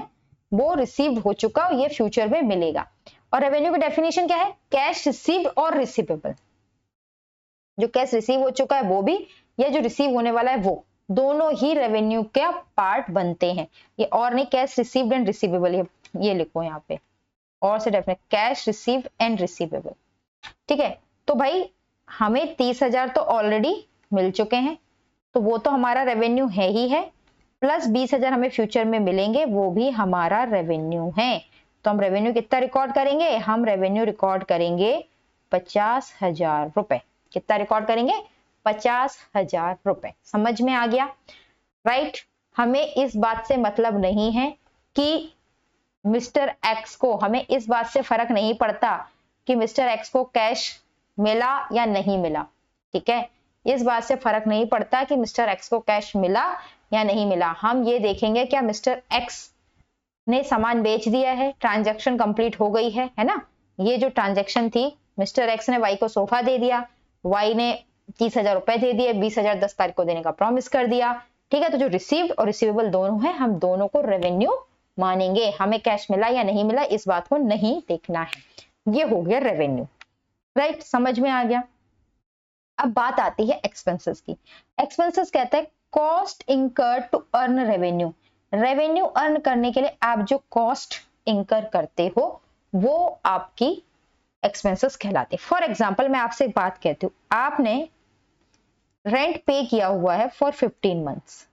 वो रिसीव्ड हो चुका, ये फ्यूचर में मिलेगा। और रेवेन्यू की डेफिनेशन क्या है, कैश रिसीव्ड और रिसीवेबल, जो कैश रिसीव हो चुका है वो भी, या जो रिसीव होने वाला है वो, दोनों ही रेवेन्यू का पार्ट बनते हैं। ये और नहीं, कैश रिसीव्ड एंड रिसीवेबल, ये लिखो यहाँ पे, और से definite cash received and receivable, ठीक है। तो भाई हमें 30,000 तो ऑलरेडी मिल चुके हैं, तो वो तो हमारा रेवेन्यू है ही है, प्लस 20,000 हमें फ्यूचर में मिलेंगे, वो भी हमारा रेवेन्यू है। तो हम रेवेन्यू कितना रिकॉर्ड करेंगे, हम रेवेन्यू रिकॉर्ड करेंगे 50,000 रुपए। कितना रिकॉर्ड करेंगे, 50,000 रुपए। समझ में आ गया, राइट। हमें इस बात से मतलब नहीं है कि मिस्टर एक्स को, हमें इस बात से फर्क नहीं पड़ता कि मिस्टर एक्स को कैश मिला या नहीं मिला, ठीक है, इस बात से फर्क नहीं पड़ता कि मिस्टर एक्स को कैश मिला या नहीं मिला। हम ये देखेंगे क्या मिस्टर एक्स ने सामान बेच दिया है, ट्रांजैक्शन कंप्लीट हो गई है ना। ये जो ट्रांजैक्शन थी, मिस्टर एक्स ने वाई को सोफा दे दिया, वाई ने 30,000 रुपए दे दिए, 20,000 10 तारीख को देने का प्रॉमिस कर दिया, ठीक है। तो जो रिसीव्ड और रिसीवेबल दोनों है, हम दोनों को रेवेन्यू मानेंगे, हमें कैश मिला या नहीं मिला इस बात को नहीं देखना है। ये हो गया रेवेन्यू, राइट, समझ में आ गया। अब बात आती है एक्सपेंसेस की। एक्सपेंसेस कहता है cost incurred to earn revenue. Revenue earn करने के लिए आप जो कॉस्ट इंकर करते हो वो आपकी एक्सपेंसेस कहलाते हैं। फॉर एग्जांपल मैं आपसे एक बात कहती हूँ, आपने रेंट पे किया हुआ है फॉर 15 मंथ्स,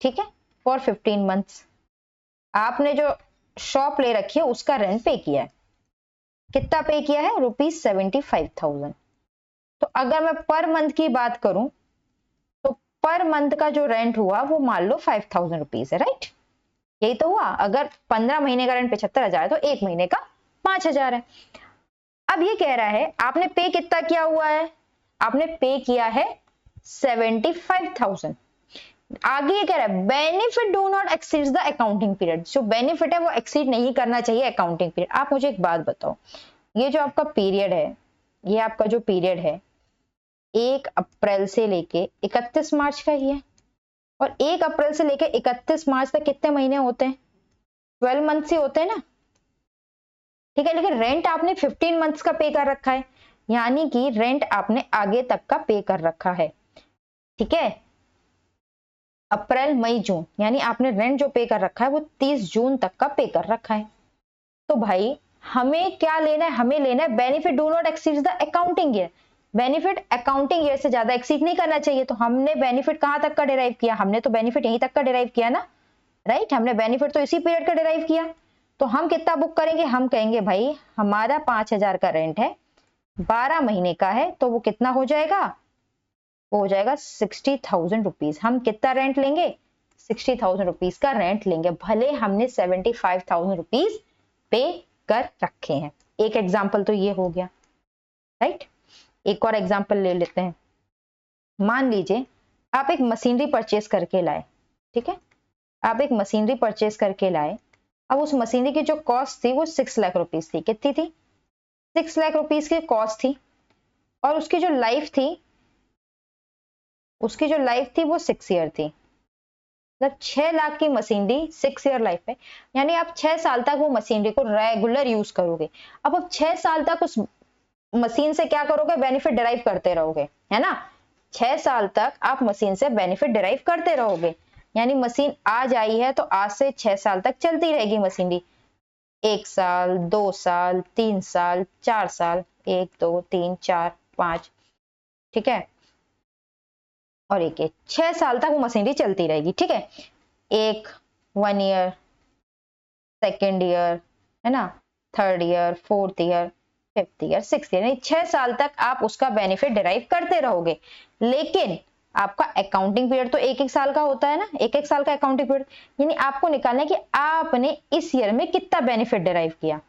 ठीक है, फॉर 15 मंथ्स आपने जो शॉप ले रखी है उसका रेंट पे किया है। कितना पे किया है, ₹75,000। तो अगर मैं पर मंथ की बात करूं तो पर मंथ का जो रेंट हुआ वो मान लो 5,000 रुपीज है, राइट, यही तो हुआ। अगर 15 महीने का रेंट 75,000 है तो एक महीने का 5,000 है। अब ये कह रहा है आपने पे कितना किया हुआ है, आपने पे किया है 75,000। आगे ये कह रहा है benefit do not exceed the accounting period. जो बेनिफिट है वो एक्सीड नहीं करना चाहिए अकाउंटिंग पीरियड। आप मुझे एक बात बताओ, ये जो आपका पीरियड है, ये आपका जो पीरियड है 1 अप्रैल से लेके 31 मार्च का ही है। और 1 अप्रैल से लेके 31 मार्च तक कितने महीने होते हैं? 12 मंथ ही होते हैं ना, ठीक है। लेकिन रेंट आपने 15 मंथ्स का पे कर रखा है, यानी कि रेंट आपने आगे तक का पे कर रखा है, ठीक है। अप्रैल मई जून, यानी आपने रेंट जो पे कर रखा है वो 30 जून तक का पे कर रखा है। तो भाई हमें क्या लेना है? हमें लेना है benefit do not exceed the accounting year. Benefit accounting year से ज्यादा एक्सीड नहीं करना चाहिए। तो हमने बेनिफिट कहां तक का डिराइव किया? हमने तो बेनिफिट यहीं तक का डिराइव किया ना, राइट। हमने बेनिफिट तो इसी पीरियड का डिराइव किया। तो हम कितना बुक करेंगे? हम कहेंगे भाई हमारा 5,000 का रेंट है, 12 महीने का है, तो वो कितना हो जाएगा? वो हो जाएगा 60,000 रुपीज। हम कितना रेंट लेंगे? 60,000 रुपीज का रेंट लेंगे, भले हमने 75,000 रुपीज पे कर रखे हैं। एक एग्जाम्पल तो ये हो गया, राइट। एक और एग्जाम्पल ले लेते हैं। मान लीजिए आप एक मशीनरी परचेज करके लाए, ठीक है। आप एक मशीनरी परचेज करके लाए। अब उस मशीनरी की जो कॉस्ट थी वो 6 लाख रुपीज थी। कितनी थी? 6 लाख रुपीज की कॉस्ट थी। और उसकी जो लाइफ थी, वो 6 ईयर थी। मतलब 6 लाख की मशीनरी 6 ईयर लाइफ है, यानी आप 6 साल तक वो मशीनरी को रेगुलर यूज करोगे। अब आप 6 साल तक उस मशीन से क्या करोगे? बेनिफिट डिराइव करते रहोगे, है ना। 6 साल तक आप मशीन से बेनिफिट डिराइव करते रहोगे, यानी मशीन आज आई है तो आज से 6 साल तक चलती रहेगी मशीनरी। 1 साल, 2 साल, 3 साल, 4 साल, 1 2 3 4 5, ठीक है। और एक 6 साल तक वो मशीनरी चलती रहेगी, ठीक है। 1 ईयर, सेकेंड ईयर, है ना, third year, fourth year, fifth year, six year, 6 साल तक आप उसका बेनिफिट डिराइव करते रहोगे। लेकिन आपका अकाउंटिंग पीरियड तो 1-1 साल का होता है ना, 1-1 साल का अकाउंटिंग पीरियड, यानी आपको निकालना है कि आपने इस ईयर में कितना बेनिफिट डिराइव किया।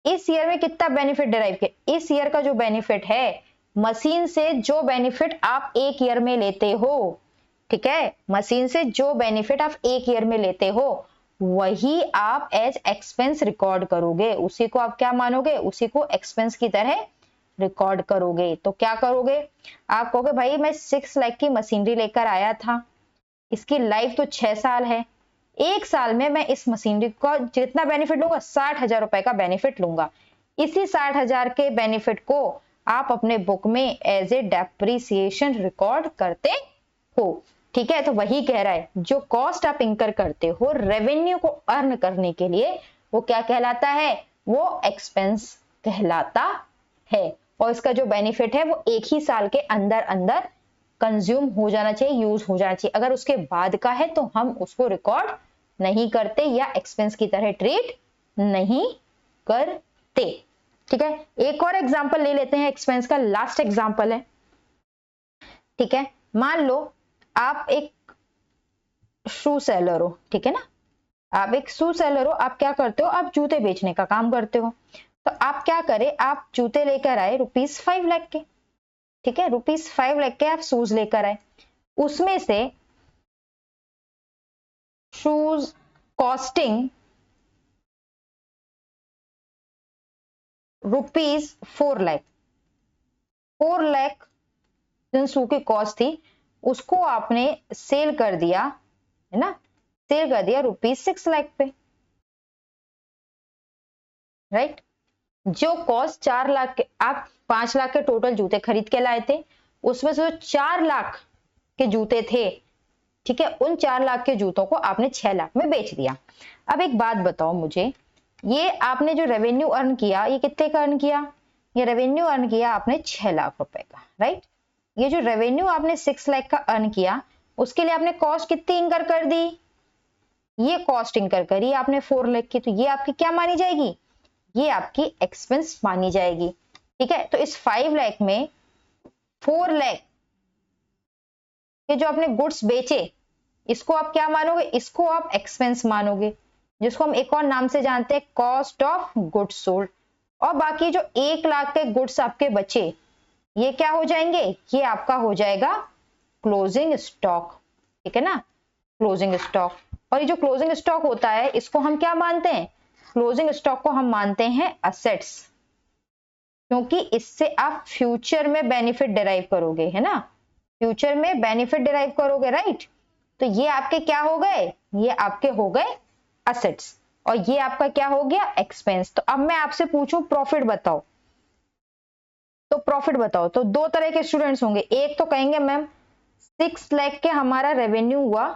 इस ईयर में कितना बेनिफिट डिराइव किया? इस ईयर का जो बेनिफिट है, मशीन से जो बेनिफिट आप एक ईयर में लेते हो, ठीक है, मशीन से जो बेनिफिट आप एक ईयर में लेते हो, वही आप एज एक्सपेंस रिकॉर्ड करोगे। उसी को आप क्या मानोगे? उसी को एक्सपेंस की तरह रिकॉर्ड करोगे। तो क्या करोगे? आप कहोगे भाई मैं 6 लाख की मशीनरी लेकर आया था, इसकी लाइफ तो 6 साल है, 1 साल में मैं इस मशीनरी को जितना बेनिफिट लूंगा, 60,000 रुपए का बेनिफिट लूंगा। इसी 60,000 के बेनिफिट को आप अपने बुक में एज ए डेप्रिसिएशन रिकॉर्ड करते हो, ठीक है। तो वही कह रहा है, जो कॉस्ट आप इंकर करते हो रेवेन्यू को अर्न करने के लिए, वो क्या कहलाता है? वो एक्सपेंस कहलाता है। और इसका जो बेनिफिट है वो एक ही साल के अंदर अंदर कंज्यूम हो जाना चाहिए, यूज हो जाना चाहिए। अगर उसके बाद का है तो हम उसको रिकॉर्ड नहीं करते या एक्सपेंस की तरह ट्रीट नहीं करते, ठीक है। एक और एग्जांपल ले लेते हैं, एक्सपेंस का लास्ट एग्जांपल है, ठीक है। मान लो आप एक शू सेलर हो, ठीक है ना, आप एक शू सेलर हो। आप क्या करते हो? आप जूते बेचने का काम करते हो। तो आप क्या करें? आप जूते लेकर आए ₹5 लाख के, ठीक है, ₹5 लाख के आप शूज लेकर आए। उसमें से शूज कॉस्टिंग ₹4 लाख, 4 लाख जिन शू की कॉस्ट थी उसको आपने सेल कर दिया, है ना, सेल कर दिया ₹6 लाख पे, राइट। जो कॉस्ट 4 लाख के, आप 5 लाख के टोटल जूते खरीद के लाए थे, उसमें से जो 4 लाख के जूते थे, ठीक है, उन 4 लाख के जूतों को आपने 6 लाख में बेच दिया। अब एक बात बताओ मुझे, ये आपने जो रेवेन्यू अर्न किया, ये कितने का अर्न किया? ये रेवेन्यू अर्न किया आपने 6 लाख रुपए का, राइट। ये जो रेवेन्यू आपने 6 लाख का अर्न किया, उसके लिए आपने कॉस्ट कितनी इंकर कर दी? ये कॉस्ट इंकर करी आपने 4 लाख की, तो ये आपकी क्या मानी जाएगी? ये आपकी एक्सपेंस मानी जाएगी, ठीक है। तो इस 5 लाख में 4 लाख के जो आपने गुड्स बेचे, इसको आप क्या मानोगे? इसको आप एक्सपेंस मानोगे, जिसको हम एक और नाम से जानते हैं कॉस्ट ऑफ गुड्स सोल्ड। और बाकी जो 1 लाख के गुड्स आपके बचे, ये क्या हो जाएंगे? ये आपका हो जाएगा क्लोजिंग स्टॉक, ठीक है ना, क्लोजिंग स्टॉक। और ये जो क्लोजिंग स्टॉक होता है, इसको हम क्या मानते हैं? क्लोजिंग स्टॉक को हम मानते हैं असेट्स, क्योंकि इससे आप फ्यूचर में बेनिफिट डिराइव करोगे, है ना, फ्यूचर में बेनिफिट डिराइव करोगे, राइट। तो ये आपके क्या हो गए, ये आपके हो गए असेट्स, और ये आपका क्या हो गया, एक्सपेंस। तो अब मैं आपसे पूछूं प्रॉफिट बताओ, तो प्रॉफिट बताओ। तो दो तरह के स्टूडेंट्स होंगे, एक तो कहेंगे मैम 6 लाख के हमारा रेवेन्यू हुआ,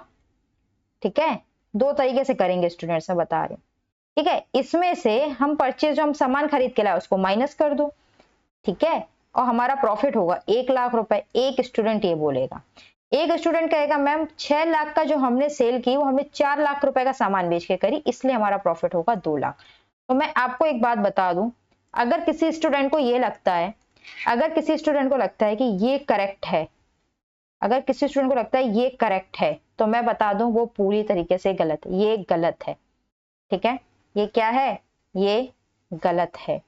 ठीक है, दो तरीके से करेंगे स्टूडेंट्स, मैं बता रही हूँ, ठीक है। इसमें से हम परचेज, जो हम सामान खरीद के लाए उसको माइनस कर दो, ठीक है, और हमारा प्रॉफिट होगा 1 लाख रुपए। एक स्टूडेंट ये बोलेगा, एक स्टूडेंट कहेगा मैम 6 लाख का जो हमने सेल की वो हमने 4 लाख रुपए का सामान बेच के करी, इसलिए हमारा प्रॉफिट होगा 2 लाख। तो मैं आपको एक बात बता दूं, अगर किसी स्टूडेंट को ये लगता है, अगर किसी स्टूडेंट को लगता है कि ये करेक्ट है, अगर किसी स्टूडेंट को लगता है ये करेक्ट है, तो मैं बता दूं वो पूरी तरीके से गलत है, ये गलत है, ठीक है, ये क्या है, ये गलत है,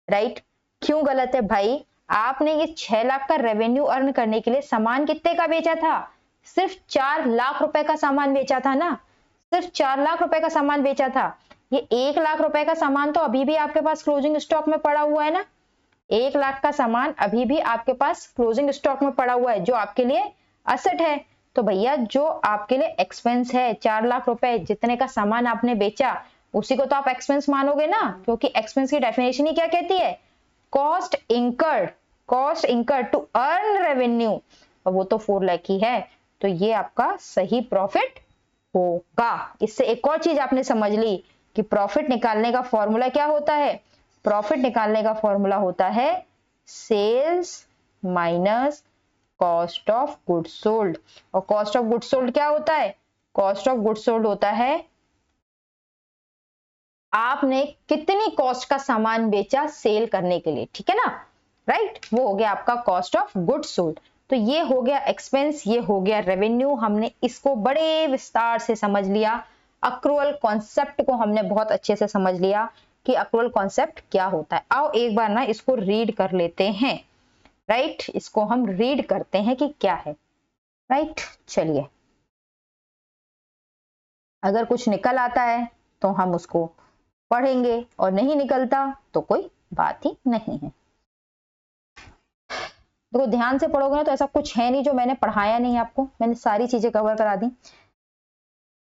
राइट। क्यों गलत है भाई, आपने ये 6 लाख का रेवेन्यू अर्न करने के लिए सामान कितने का बेचा था, सिर्फ 4 लाख रुपए का सामान बेचा था ना, सिर्फ 4 लाख रुपए का सामान बेचा था। ये 1 लाख रुपए का सामान तो अभी भी आपके पास क्लोजिंग स्टॉक में पड़ा हुआ है ना, 1 लाख का सामान अभी भी आपके पास क्लोजिंग स्टॉक में पड़ा हुआ है, जो आपके लिए असेट है। तो भैया जो आपके लिए एक्सपेंस है, 4 लाख रुपए जितने का सामान आपने बेचा, उसी को तो आप एक्सपेंस मानोगे ना, क्योंकि एक्सपेंस की डेफिनेशन ही क्या कहती है, cost incurred to earn revenue, और वो तो 4 लाख ही है, तो ये आपका सही प्रॉफिट होगा। इससे एक और चीज आपने समझ ली कि प्रॉफिट निकालने का फॉर्मूला क्या होता है, प्रॉफिट निकालने का फॉर्मूला होता है sales minus cost of goods sold. और कॉस्ट ऑफ गुड्स सोल्ड क्या होता है, कॉस्ट ऑफ गुड्स सोल्ड होता है आपने कितनी कॉस्ट का सामान बेचा सेल करने के लिए, ठीक है ना, राइट, वो हो गया आपका कॉस्ट ऑफ गुड्स सोल्ड। तो ये हो गया एक्सपेंस, ये हो गया रेवेन्यू, हमने इसको बड़े विस्तार से समझ लिया, अक्रूअल कॉन्सेप्ट को हमने बहुत अच्छे से समझ लिया कि अक्रूअल कॉन्सेप्ट क्या होता है। आओ एक बार ना इसको रीड कर लेते हैं, राइट, इसको हम रीड करते हैं कि क्या है, राइट। चलिए, अगर कुछ निकल आता है तो हम उसको पढ़ेंगे, और नहीं निकलता तो कोई बात ही नहीं है। देखो ध्यान से पढ़ोगे ना तो ऐसा कुछ है नहीं जो मैंने पढ़ाया नहीं आपको, मैंने सारी चीजें कवर करा दी।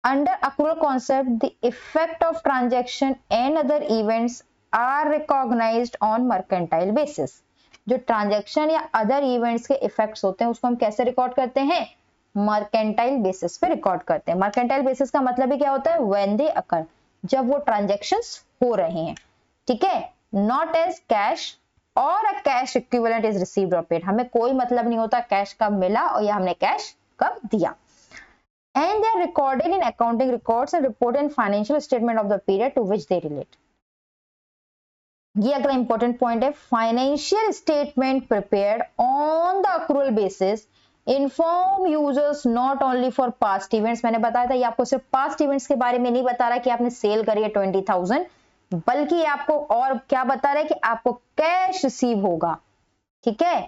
Under accrual concept the effect of transaction and other events are recognised on mercantile basis. जो ट्रांजैक्शन या अदर इवेंट्स के इफेक्ट्स होते हैं उसको हम कैसे रिकॉर्ड करते हैं, मर्केंटाइल बेसिस पे रिकॉर्ड करते हैं। मर्केंटाइल बेसिस का मतलब ही क्या होता है, व्हेन दे अकर, जब वो ट्रांजैक्शंस हो रहे हैं, ठीक है, नॉट एज कैश और a cash equivalent is received or paid. हमें कोई मतलब नहीं होता कैश कब मिला और या हमने कैश कब दिया। And they are recorded in accounting records and reported in financial statement of the period to which they relate. ये अगला इंपॉर्टेंट पॉइंट है, financial statement prepared on the accrual basis inform users not only for past events. मैंने बताया था ये आपको सिर्फ पास्ट इवेंट्स के बारे में नहीं बता रहा कि आपने सेल करी है 20,000, बल्कि आपको और क्या बता रहा है कि आपको कैश रिसीव होगा, ठीक है,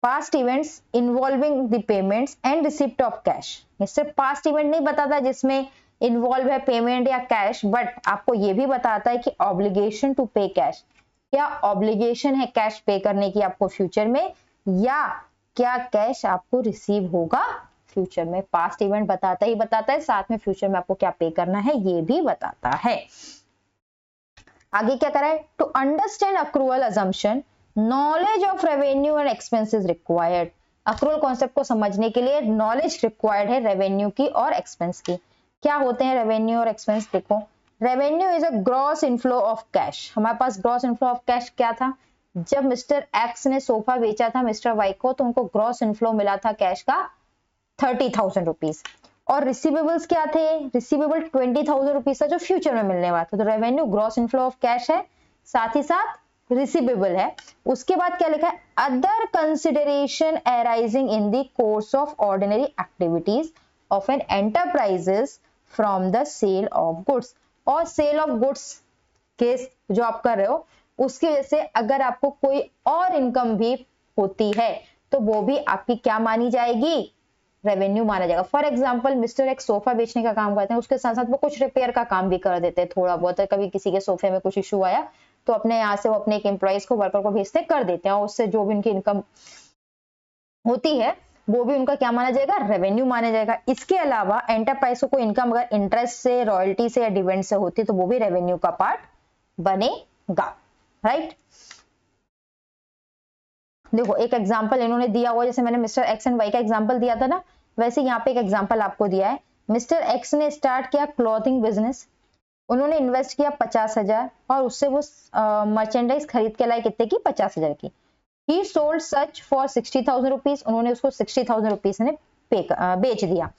past events involving the payments and receipt of cash. ये सिर्फ पास्ट इवेंट नहीं बताता जिसमें इन्वॉल्व है पेमेंट या कैश, बट आपको ये भी बताता है कि ऑब्लिगेशन टू पे कैश, क्या ऑब्लिगेशन है कैश पे करने की आपको फ्यूचर में, या क्या कैश आपको रिसीव होगा फ्यूचर में। पास्ट इवेंट बताता ही बताता है, साथ में फ्यूचर में आपको क्या पे करना है ये भी बताता है। आगे क्या करा है, to understand accrual assumption knowledge of revenue and expenses required. Accrual concept को समझने के लिए नॉलेज रिक्वायर्ड है रेवेन्यू की और एक्सपेंस की। क्या होते हैं रेवेन्यू और एक्सपेंस, देखो revenue is a gross inflow of cash. हमारे पास ग्रॉस इनफ्लो ऑफ कैश क्या था, जब मिस्टर एक्स ने सोफा बेचा था मिस्टर वाई को तो उनको ग्रॉस इनफ्लो मिला था कैश का 30,000 रुपीज, और रिसीवेबल्स क्या थे, रिसीवेबल 20,000 रुपीज था जो फ्यूचर में मिलने वाला था। तो revenue gross inflow of cash है, साथ ही साथ रिसीवेबल है। उसके बाद क्या लिखा है, other consideration arising in the course of ordinary activities of an enterprises from the sale of goods. और सेल ऑफ गुड्स केस जो आप कर रहे हो उसकी वजह से अगर आपको कोई और इनकम भी होती है तो वो भी आपकी क्या मानी जाएगी, रेवेन्यू माना जाएगा। फॉर एग्जाम्पल मिस्टर एक सोफा बेचने का काम करते हैं, उसके साथ साथ वो कुछ रिपेयर का काम भी कर देते हैं थोड़ा बहुत, कभी किसी के सोफे में कुछ इशू आया तो अपने यहाँ से वो अपने एक एम्प्लॉइज को, वर्कर को भेजते कर देते हैं, और उससे जो भी उनकी इनकम होती है वो भी उनका क्या माना जाएगा, रेवेन्यू माना जाएगा। इसके अलावा एंटरप्राइज को इनकम अगर इंटरेस्ट से, रॉयल्टी से या डिविडेंड से होती है तो वो भी रेवेन्यू का पार्ट बनेगा, राइट। देखो एक एग्जांपल इन्होंने दिया हुआ, जैसे मैंने मिस्टर एक्स एंड वाई का एग्जांपल दिया था ना, वैसे यहाँ पे एक एग्जांपल आपको दिया है। मिस्टर एक्स ने स्टार्ट किया क्लॉथिंग बिजनेस, उन्होंने इन्वेस्ट किया 50,000 और उससे वो मर्चेंडाइज खरीद के लाए कितने की, 50,000 की। ही सोल्ड सच फॉर 60,000 रुपीज, उन्होंने उसको 60,000 रुपीज ने बेच दिया।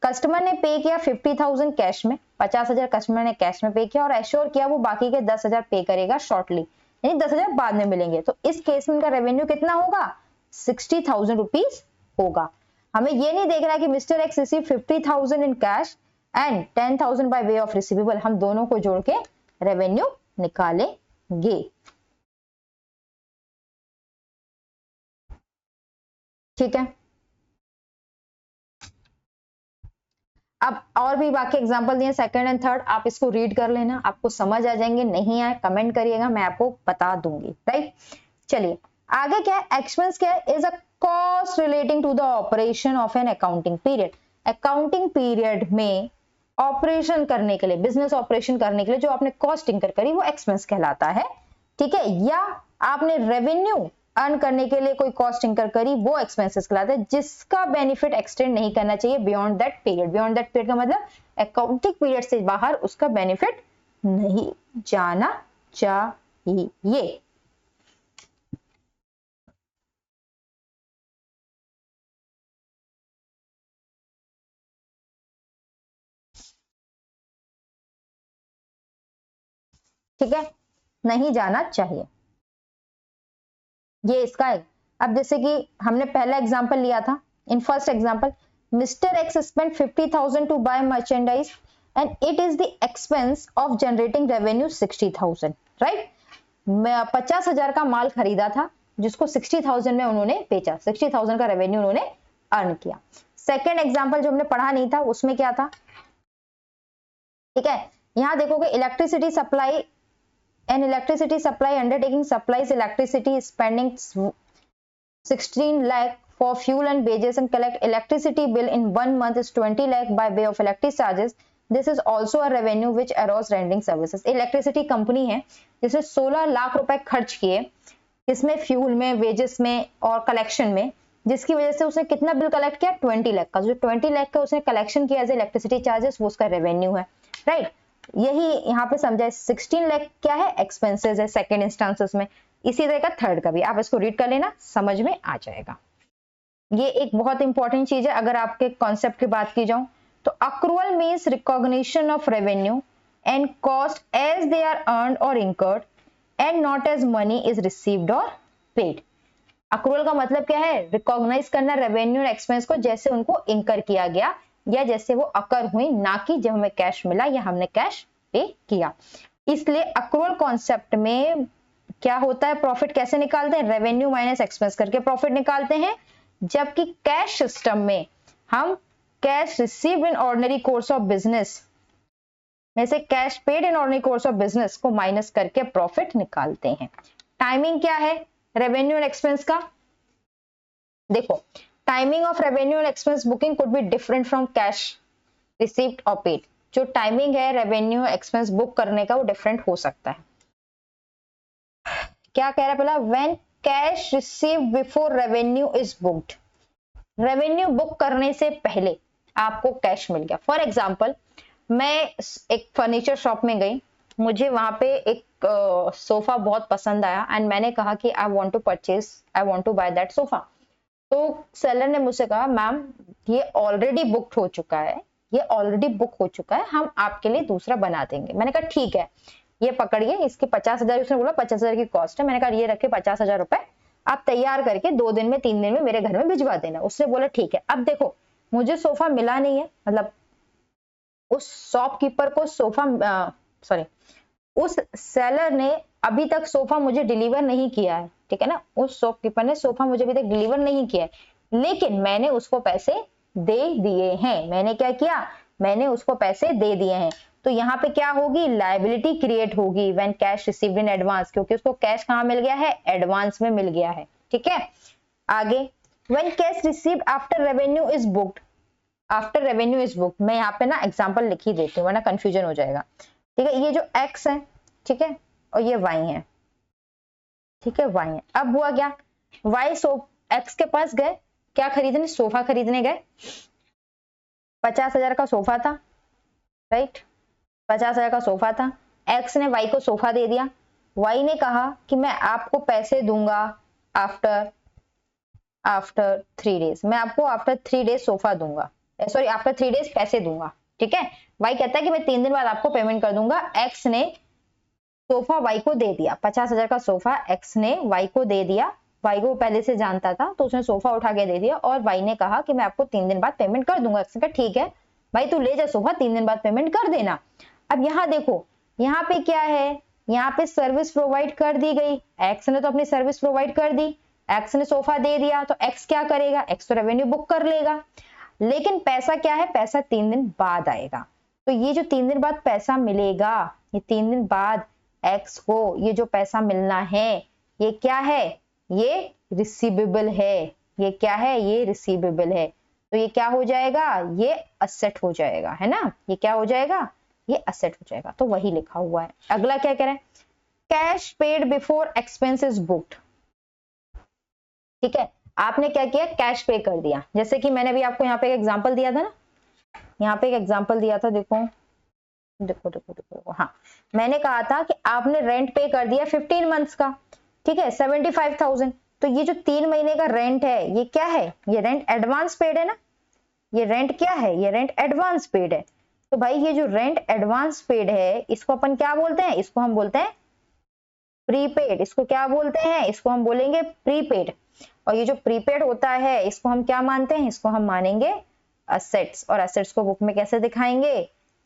कस्टमर ने पे किया 50,000 कैश में, 50,000 कस्टमर ने कैश में पे किया और एश्योर किया वो बाकी के 10,000 पे करेगा शॉर्टली, यानी 10,000 बाद में मिलेंगे। तो इस केस में उनका रेवेन्यू कितना होगा, 60,000 रुपीज होगा। हमें ये नहीं देख रहा है कि mister x receive 50,000 in cash and 10,000 by way of receivable, हम दोनों को जोड़ के रेवेन्यू निकालेंगे, ठीक है। अब और भी बाकी एग्जांपल दिए सेकंड एंड थर्ड, आप इसको रीड कर लेना, आपको समझ आ जाएंगे, नहीं आए कमेंट करिएगा, मैं आपको बता दूंगी, राइट। चलिए आगे क्या है, एक्सपेंस क्या है, is a cost relating to the operation of an accounting period. Accounting period में ऑपरेशन करने के लिए, बिजनेस ऑपरेशन करने के लिए जो आपने कॉस्ट इंकर करी वो एक्सपेंस कहलाता है, ठीक है। या आपने रेवेन्यू अर्न करने के लिए कोई कॉस्ट इंकर करी वो एक्सपेंसेस कहलाते हैं, जिसका बेनिफिट एक्सटेंड नहीं करना चाहिए beyond that period. Beyond that period का मतलब अकाउंटिंग पीरियड से बाहर उसका बेनिफिट नहीं जाना चाहिए। ठीक है, नहीं जाना चाहिए, ये इसका है। अब जैसे कि हमने पहला एग्जांपल लिया था, in first example mister X spend 50,000 to buy merchandise and it is the expense of generating revenue 60,000, right. 50,000 का माल खरीदा था जिसको 60,000 में उन्होंने बेचा, 60,000 का रेवेन्यू उन्होंने अर्न किया। सेकेंड एग्जाम्पल जो हमने पढ़ा नहीं था उसमें क्या था, ठीक है। यहां देखोगे electricity supply, an electricity supply undertaking supplies electricity spending 16 lakh for fuel and wages and collect electricity bill in 1 month is 20 lakh by way of electric charges. This is also a revenue which arose rendering services. Electricity company है जिसने 16 लाख रुपए खर्च किए, इसमें फ्यूल में, वेजेस में और कलेक्शन में, जिसकी वजह से उसने कितना बिल कलेक्ट किया, 20 लाख का। जो 20 लाख का उसने कलेक्शन किया एज इलेक्ट्रिसिटी चार्जेस, वो उसका रेवेन्यू है, राइट। यही यहाँ पे समझा, 16 लाख क्या है, एक्सपेंसेस है सेकंड इंस्टांसेस में। इसी तरह का थर्ड का भी आप इसको रीड कर लेना, समझ में आ जाएगा। ये एक बहुत इंपॉर्टेंट चीज है। अगर आपके कॉन्सेप्ट की बात की जाऊं तो accrual means recognition of revenue and cost as they are earned or incurred and not as money is received or paid. Accrual का मतलब क्या है, रिकॉग्नाइज करना रेवेन्यू और एक्सपेंस को जैसे उनको इंकर किया गया या जैसे वो अकर हुई, ना कि जब हमें कैश मिला या हमने कैश पे किया। इसलिए अक्रूवल कॉन्सेप्ट में क्या होता है, प्रॉफिट कैसे निकालते हैं, रेवेन्यू माइनस एक्सपेंस करके प्रॉफिट निकालते हैं। जबकि कैश सिस्टम में हम cash received in ordinary course of business में से cash paid in ordinary course of business को माइनस करके प्रॉफिट निकालते हैं। टाइमिंग क्या है रेवेन्यू और एक्सपेंस का, देखो timing of revenue and expense booking could be different from cash received or paid. जो टाइमिंग है रेवेन्यू एक्सपेंस बुक करने का वो डिफरेंट हो सकता है। क्या कह रहा है पहला, when cash received before revenue is booked, revenue book करने से पहले आपको कैश मिल गया। फॉर एग्जांपल मैं एक फर्नीचर शॉप में गई, मुझे वहां पे एक सोफा बहुत पसंद आया एंड मैंने कहा कि I want to purchase, I want to buy that sofa. तो सेलर ने मुझसे कहा मैम ये ऑलरेडी बुक हो चुका है, ये ऑलरेडी बुक हो चुका है, हम आपके लिए दूसरा बना देंगे। मैंने कहा ठीक है, ये पकड़िए, इसकी 50,000, उसने बोला 50,000 की कॉस्ट है। मैंने कहा ये रखे 50,000 रुपए, आप तैयार करके 2 दिन में 3 दिन में मेरे घर में भिजवा देना। उसने बोला ठीक है। अब देखो मुझे सोफा मिला नहीं है, मतलब उस शॉपकीपर को उस सेलर ने अभी तक सोफा मुझे डिलीवर नहीं किया है, ठीक है ना, उस शॉपकीपर ने सोफा मुझे अभी तक डिलीवर नहीं किया है, लेकिन मैंने उसको पैसे दे दिए हैं। मैंने क्या किया, मैंने उसको पैसे दे दिए हैं। तो यहाँ पे क्या होगी, लायबिलिटी क्रिएट होगी when cash received in advance, क्योंकि उसको कैश कहाँ मिल गया है, एडवांस में मिल गया है। ठीक है, आगे when cash received after revenue is booked, after revenue is booked, मैं यहाँ पे ना एग्जांपल लिख ही देती हूँ वरना कंफ्यूजन हो जाएगा। ठीक है, ये जो x है, ठीक है, और ये y है, ठीक है, y है। अब हुआ क्या, y x के पास गए, क्या खरीदने, सोफा खरीदने गए, 50,000 का सोफा था, राइट, 50,000 का सोफा था। x ने y को सोफा दे दिया, y ने कहा कि मैं आपको पैसे दूंगा आफ्टर 3 डेज, मैं आपको आफ्टर 3 डेज सोफा दूंगा, सॉरी आफ्टर 3 डेज पैसे दूंगा। ठीक है, y कहता है कि मैं 3 दिन बाद आपको पेमेंट कर दूंगा। x ने सोफा y को दे दिया, 50,000 का सोफा x ने y को दे दिया, y को पहले से जानता था तो उसने सोफा उठा के दे दिया, और y ने कहा कि मैं आपको 3 दिन बाद पेमेंट कर दूंगा। x ने कहा ठीक है भाई तू ले जा सोफा, 3 दिन बाद पेमेंट कर देना। अब यहाँ देखो, यहाँ पे क्या है, यहाँ पे सर्विस प्रोवाइड कर दी गई, x ने तो अपनी सर्विस प्रोवाइड कर दी, x ने सोफा दे दिया, तो x क्या करेगा, x तो रेवेन्यू बुक कर लेगा, लेकिन पैसा क्या है, पैसा 3 दिन बाद आएगा। तो ये जो 3 दिन बाद पैसा मिलेगा, ये 3 दिन बाद x को ये जो पैसा मिलना है, ये क्या है, ये रिसीवेबल है, ये क्या है, ये रिसीवेबल है, तो ये क्या हो जाएगा, ये असेट हो जाएगा, है ना, ये क्या हो जाएगा, ये असेट हो जाएगा। तो वही लिखा हुआ है। अगला क्या कह रहे हैं, cash paid before expenses booked. ठीक है, आपने क्या किया, कैश पे कर दिया, जैसे कि मैंने भी आपको यहाँ पे एक एग्जांपल दिया था ना, यहाँ पे एक एग्जांपल दिया था, देखो देखो देखो देखो, हाँ मैंने कहा था कि आपने रेंट पे कर दिया 15 मंथ्स का, ठीक है, 75,000, तो ये जो 3 महीने का रेंट है, ये क्या है, ये रेंट एडवांस पेड है ना, ये रेंट क्या है, ये रेंट एडवांस पेड है। तो भाई ये जो रेंट एडवांस पेड है, इसको अपन क्या बोलते हैं, इसको हम बोलते हैं प्रीपेड, इसको क्या बोलते हैं, इसको हम बोलेंगे प्रीपेड। और ये जो प्रीपेड होता है, इसको हम क्या मानते हैं, इसको हम मानेंगे असेट्स, और असेट्स को बुक में कैसे दिखाएंगे,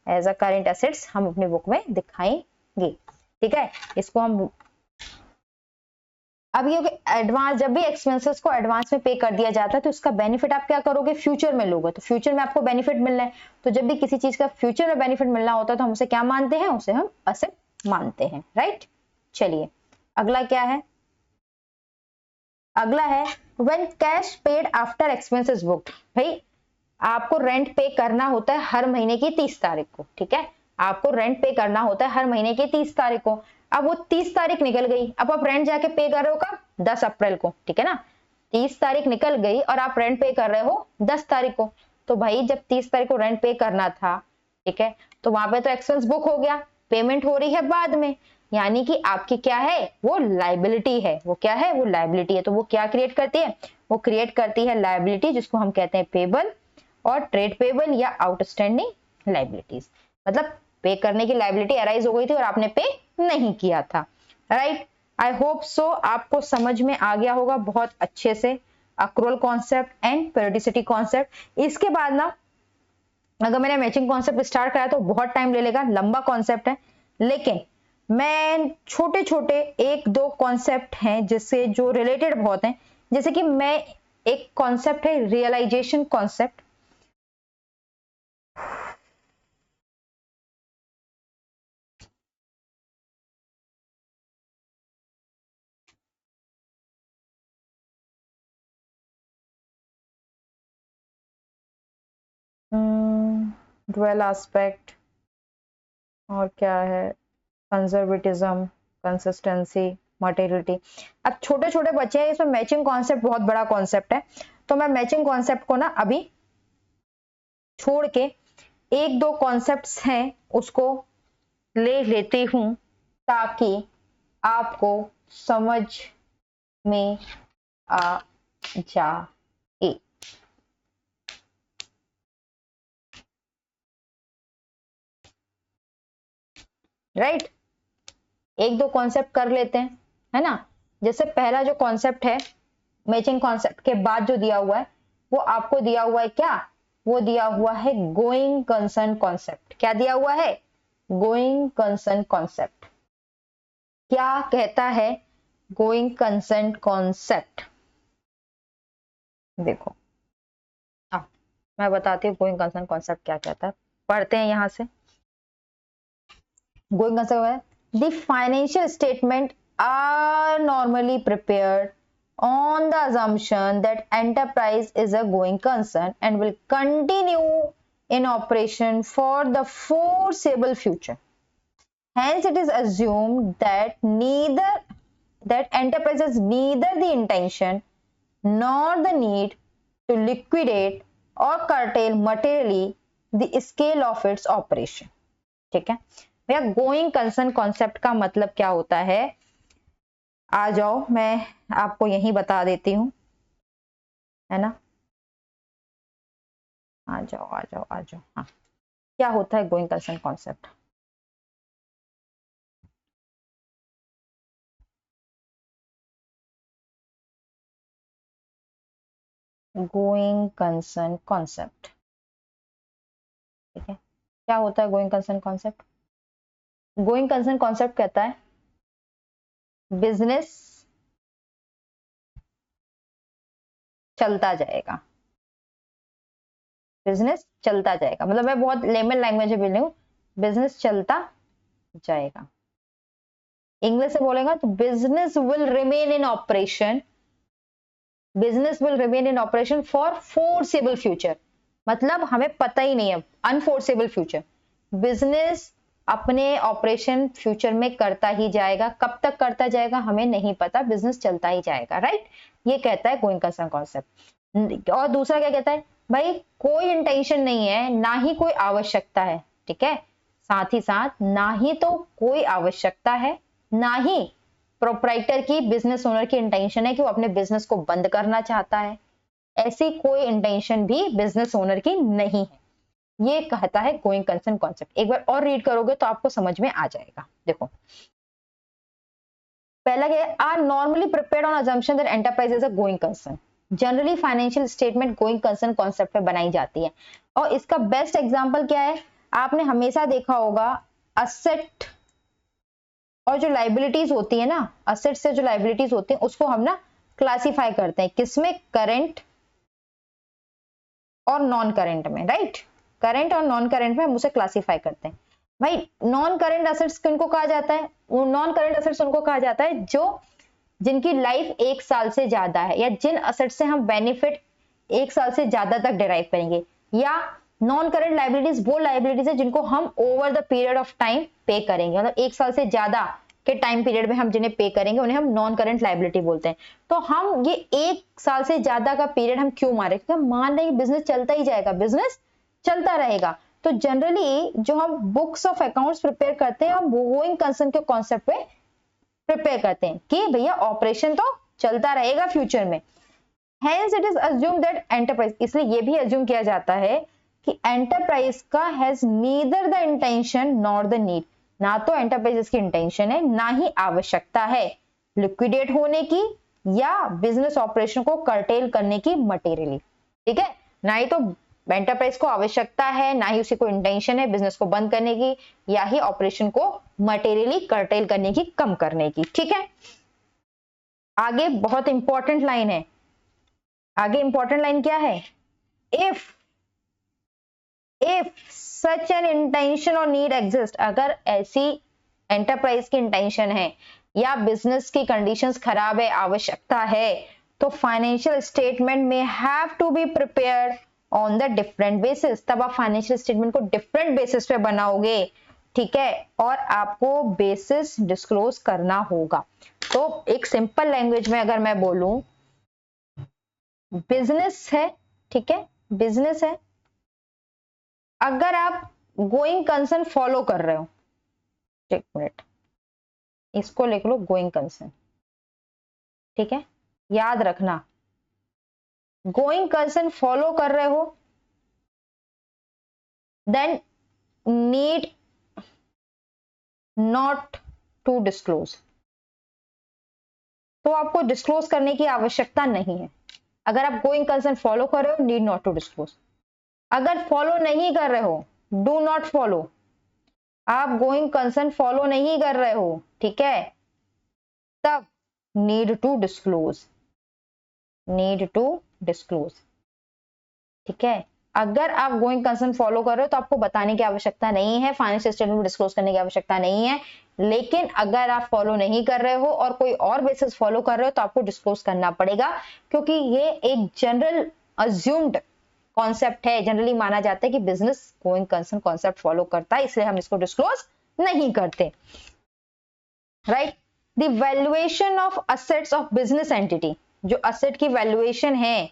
एज अ करेंट असेट्स हम अपनी बुक में दिखाएंगे। ठीक है, इसको हम, अब ये एडवांस, जब भी एक्सपेंसेस को एडवांस में पे कर दिया जाता है तो इसका बेनिफिट आप क्या करोगे, फ्यूचर में लोगे, तो फ्यूचर में आपको बेनिफिट मिलना है, तो जब भी किसी चीज का फ्यूचर में बेनिफिट मिलना होता है तो हम उसे क्या मानते हैं, उसे हम असेट मानते हैं, राइट। चलिए अगला क्या है, अगला है when cash paid after expenses booked. भाई आपको रेंट पे करना होता है हर महीने की 30 तारीख को, ठीक है, आपको रेंट पे करना होता है हर महीने की 30 तारीख को। अब वो 30 तारीख निकल गई, अब आप रेंट जाके पे कर रहे हो कब, 10 अप्रैल को, ठीक है ना, 30 तारीख निकल गई और आप रेंट पे कर रहे हो 10 तारीख को। तो भाई जब 30 तारीख को रेंट पे करना था, ठीक है, तो वहां पे तो एक्सपेंस बुक हो गया, पेमेंट हो रही है बाद में, यानी कि आपकी क्या है, वो लाइबिलिटी है, वो क्या है, वो लाइबिलिटी है। तो वो क्या क्रिएट करती है, वो क्रिएट करती है लाइबिलिटी, जिसको हम कहते हैं पेबल और ट्रेड पेबल या आउटस्टैंडिंग लाइबिलिटीज, मतलब पे करने की लाइबिलिटी अराइज हो गई थी और आपने पे नहीं किया था, राइट। आई होप सो आपको समझ में आ गया होगा बहुत अच्छे से accrual concept and periodicity concept. इसके बाद ना अगर मैंने मैचिंग कॉन्सेप्ट स्टार्ट कराया तो बहुत टाइम ले लेगा, लंबा कॉन्सेप्ट है, लेकिन मैं छोटे छोटे 1-2 कॉन्सेप्ट हैं जिससे जो रिलेटेड बहुत हैं, जैसे कि मैं एक कॉन्सेप्ट है रियलाइजेशन कॉन्सेप्ट, ड्वेल एस्पेक्ट, और क्या है, कंजर्वेटिज्म, कंसिस्टेंसी, मटेरियलिटी। अब छोटे छोटे बच्चे हैं, इसमें मैचिंग कॉन्सेप्ट बहुत बड़ा कॉन्सेप्ट है, तो मैं मैचिंग कॉन्सेप्ट को ना अभी छोड़ के 1-2 कॉन्सेप्ट्स हैं उसको ले लेती हूं ताकि आपको समझ में आ जाए, राइट। 1-2 कॉन्सेप्ट कर लेते हैं, है ना। जैसे पहला जो कॉन्सेप्ट है मैचिंग कॉन्सेप्ट के बाद जो दिया हुआ है, वो आपको दिया हुआ है क्या, वो दिया हुआ है गोइंग कंसर्न कॉन्सेप्ट। क्या दिया हुआ है, गोइंग कंसर्न कॉन्सेप्ट। क्या कहता है गोइंग कंसर्न कॉन्सेप्ट, देखो मैं बताती हूँ गोइंग कंसर्न कॉन्सेप्ट क्या कहता है, पढ़ते हैं यहां से। Going concern, the financial statement are normally prepared on the assumption that enterprise is a going concern and will continue in operation for the foreseeable future. Hence, it is assumed that enterprise has neither the intention nor the need to liquidate or curtail materially the scale of its operation. ठीक है भैया, गोइंग कंसर्न कॉन्सेप्ट का मतलब क्या होता है? आ जाओ, मैं आपको यही बता देती हूँ, है ना। आ जाओ आ जाओ आ जाओ। हाँ, क्या होता है going concern concept? Going concern concept, ठीक है, क्या होता है going concern concept? Going concern concept कहता है बिजनेस चलता जाएगा, बिजनेस चलता जाएगा, मतलब मैं बहुत लेमन लैंग्वेज में बोल रही हूँ, बिजनेस चलता जाएगा। इंग्लिश से बोलेगा तो business will remain in operation, business will remain in operation for foreseeable future, मतलब हमें पता ही नहीं है, अनफोर्सेबल फ्यूचर, बिजनेस अपने ऑपरेशन फ्यूचर में करता ही जाएगा, कब तक करता जाएगा हमें नहीं पता, बिजनेस चलता ही जाएगा, राइट। ये कहता है गोइंग कंसर्न कॉन्सेप्ट। और दूसरा क्या कहता है भाई, कोई इंटेंशन नहीं है, ना ही कोई आवश्यकता है, ठीक है, साथ ही साथ ना ही तो कोई आवश्यकता है, ना ही प्रोप्राइटर की, बिजनेस ओनर की इंटेंशन है कि वो अपने बिजनेस को बंद करना चाहता है, ऐसी कोई इंटेंशन भी बिजनेस ओनर की नहीं है। ये कहता है गोइंग कंसर्न कॉन्सेप्ट। एक बार और रीड करोगे तो आपको समझ में आ जाएगा। देखो, पहला क्या है, are normally prepared on assumption that enterprise is a going concern. Generally financial statement going concern concept पे बनाई जाती है, और इसका बेस्ट एग्जांपल क्या है, आपने हमेशा देखा होगा, असेट और जो लाइबिलिटीज होती है ना, असेट से जो लाइबिलिटीज होती है उसको हम ना क्लासिफाई करते हैं, किसमें, करंट और नॉन करंट में, राइट। करंट और नॉन करंट में हम उसे क्लासिफाई करते हैं। भाई, नॉन करंट असेट्स किनको कहा जाता है? वो नॉन करंट असेट्स उनको कहा जाता है जो जिनकी लाइफ 1 साल से ज्यादा है, या जिन असेट से हम बेनिफिट 1 साल से ज्यादा तक डिराइव करेंगे। या नॉन करंट लाइबिलिटीज वो लाइबिलिटीज है जिनको हम over the period of time पे करेंगे, मतलब 1 साल से ज्यादा के टाइम पीरियड में हम जिन्हें पे करेंगे उन्हें हम नॉन करंट लाइबिलिटी बोलते हैं। तो हम ये 1 साल से ज्यादा का पीरियड हम क्यों मारे? क्योंकि हम मान रहे हैं बिजनेस चलता ही जाएगा, बिजनेस चलता रहेगा। तो जनरली जो हम बुक्स ऑफ अकाउंट्स प्रिपेयर करते हैं, हम गोइंग कंसर्न के कॉन्सेप्ट पे प्रिपेयर करते हैं कि भैया ऑपरेशन तो चलता रहेगा फ्यूचर में। Hence it is assumed that enterprise, इसलिए ये भी assume किया जाता है कि enterprise का has neither the intention nor the need, ना तो enterprise की intention है ना ही आवश्यकता है लिक्विडेट होने की या बिजनेस ऑपरेशन को कर्टेल करने की मटेरियली, ठीक है। ना ही तो एंटरप्राइज को आवश्यकता है, ना ही उसी को इंटेंशन है बिजनेस को बंद करने की या ही ऑपरेशन को मटेरियली कर्टेल करने की, कम करने की, ठीक है। आगे बहुत इंपॉर्टेंट लाइन है, आगे इंपॉर्टेंट लाइन क्या है, इफ सच एन इंटेंशन और नीड एग्जिस्ट, अगर ऐसी एंटरप्राइज की इंटेंशन है या बिजनेस की कंडीशंस खराब है, आवश्यकता है, तो फाइनेंशियल स्टेटमेंट में have to be prepared on the different basis. तब आप फाइनेंशियल स्टेटमेंट को डिफरेंट बेसिस पे बनाओगे, ठीक है, और आपको बेसिस डिस्क्लोज करना होगा। तो एक सिंपल लैंग्वेज में अगर मैं बोलूं, बिजनेस है, ठीक है, बिजनेस है, अगर आप गोइंग कंसर्न फॉलो कर रहे हो, एक मिनट इसको लिख लो, गोइंग कंसर्न, ठीक है, याद रखना, गोइंग कंसर्न फॉलो कर रहे हो, then need not to disclose, तो आपको डिस्क्लोज करने की आवश्यकता नहीं है। अगर आप गोइंग कंसर्न फॉलो कर रहे हो, नीड नॉट टू डिस्क्लोज। अगर फॉलो नहीं कर रहे हो, डू नॉट फॉलो, आप गोइंग कंसर्न फॉलो नहीं कर रहे हो, ठीक है, तब need to disclose, need to disclose, ठीक है। अगर आप गोइंग कंसर्न फॉलो कर रहे हो तो आपको बताने की आवश्यकता नहीं है, फाइनेंशियल स्टेटमेंट डिस्क्लोज करने की आवश्यकता नहीं है। लेकिन अगर आप फॉलो नहीं कर रहे हो और कोई और बेसिस फॉलो कर रहे हो तो आपको डिस्क्लोज करना पड़ेगा, क्योंकि ये एक जनरल अज्यूम्ड कॉन्सेप्ट है। जनरली माना जाता है कि business going concern concept follow करता है, इसलिए हम इसको डिस्क्लोज नहीं करते। Right, the valuation of assets of business entity, जो असेट की वैल्यूएशन है,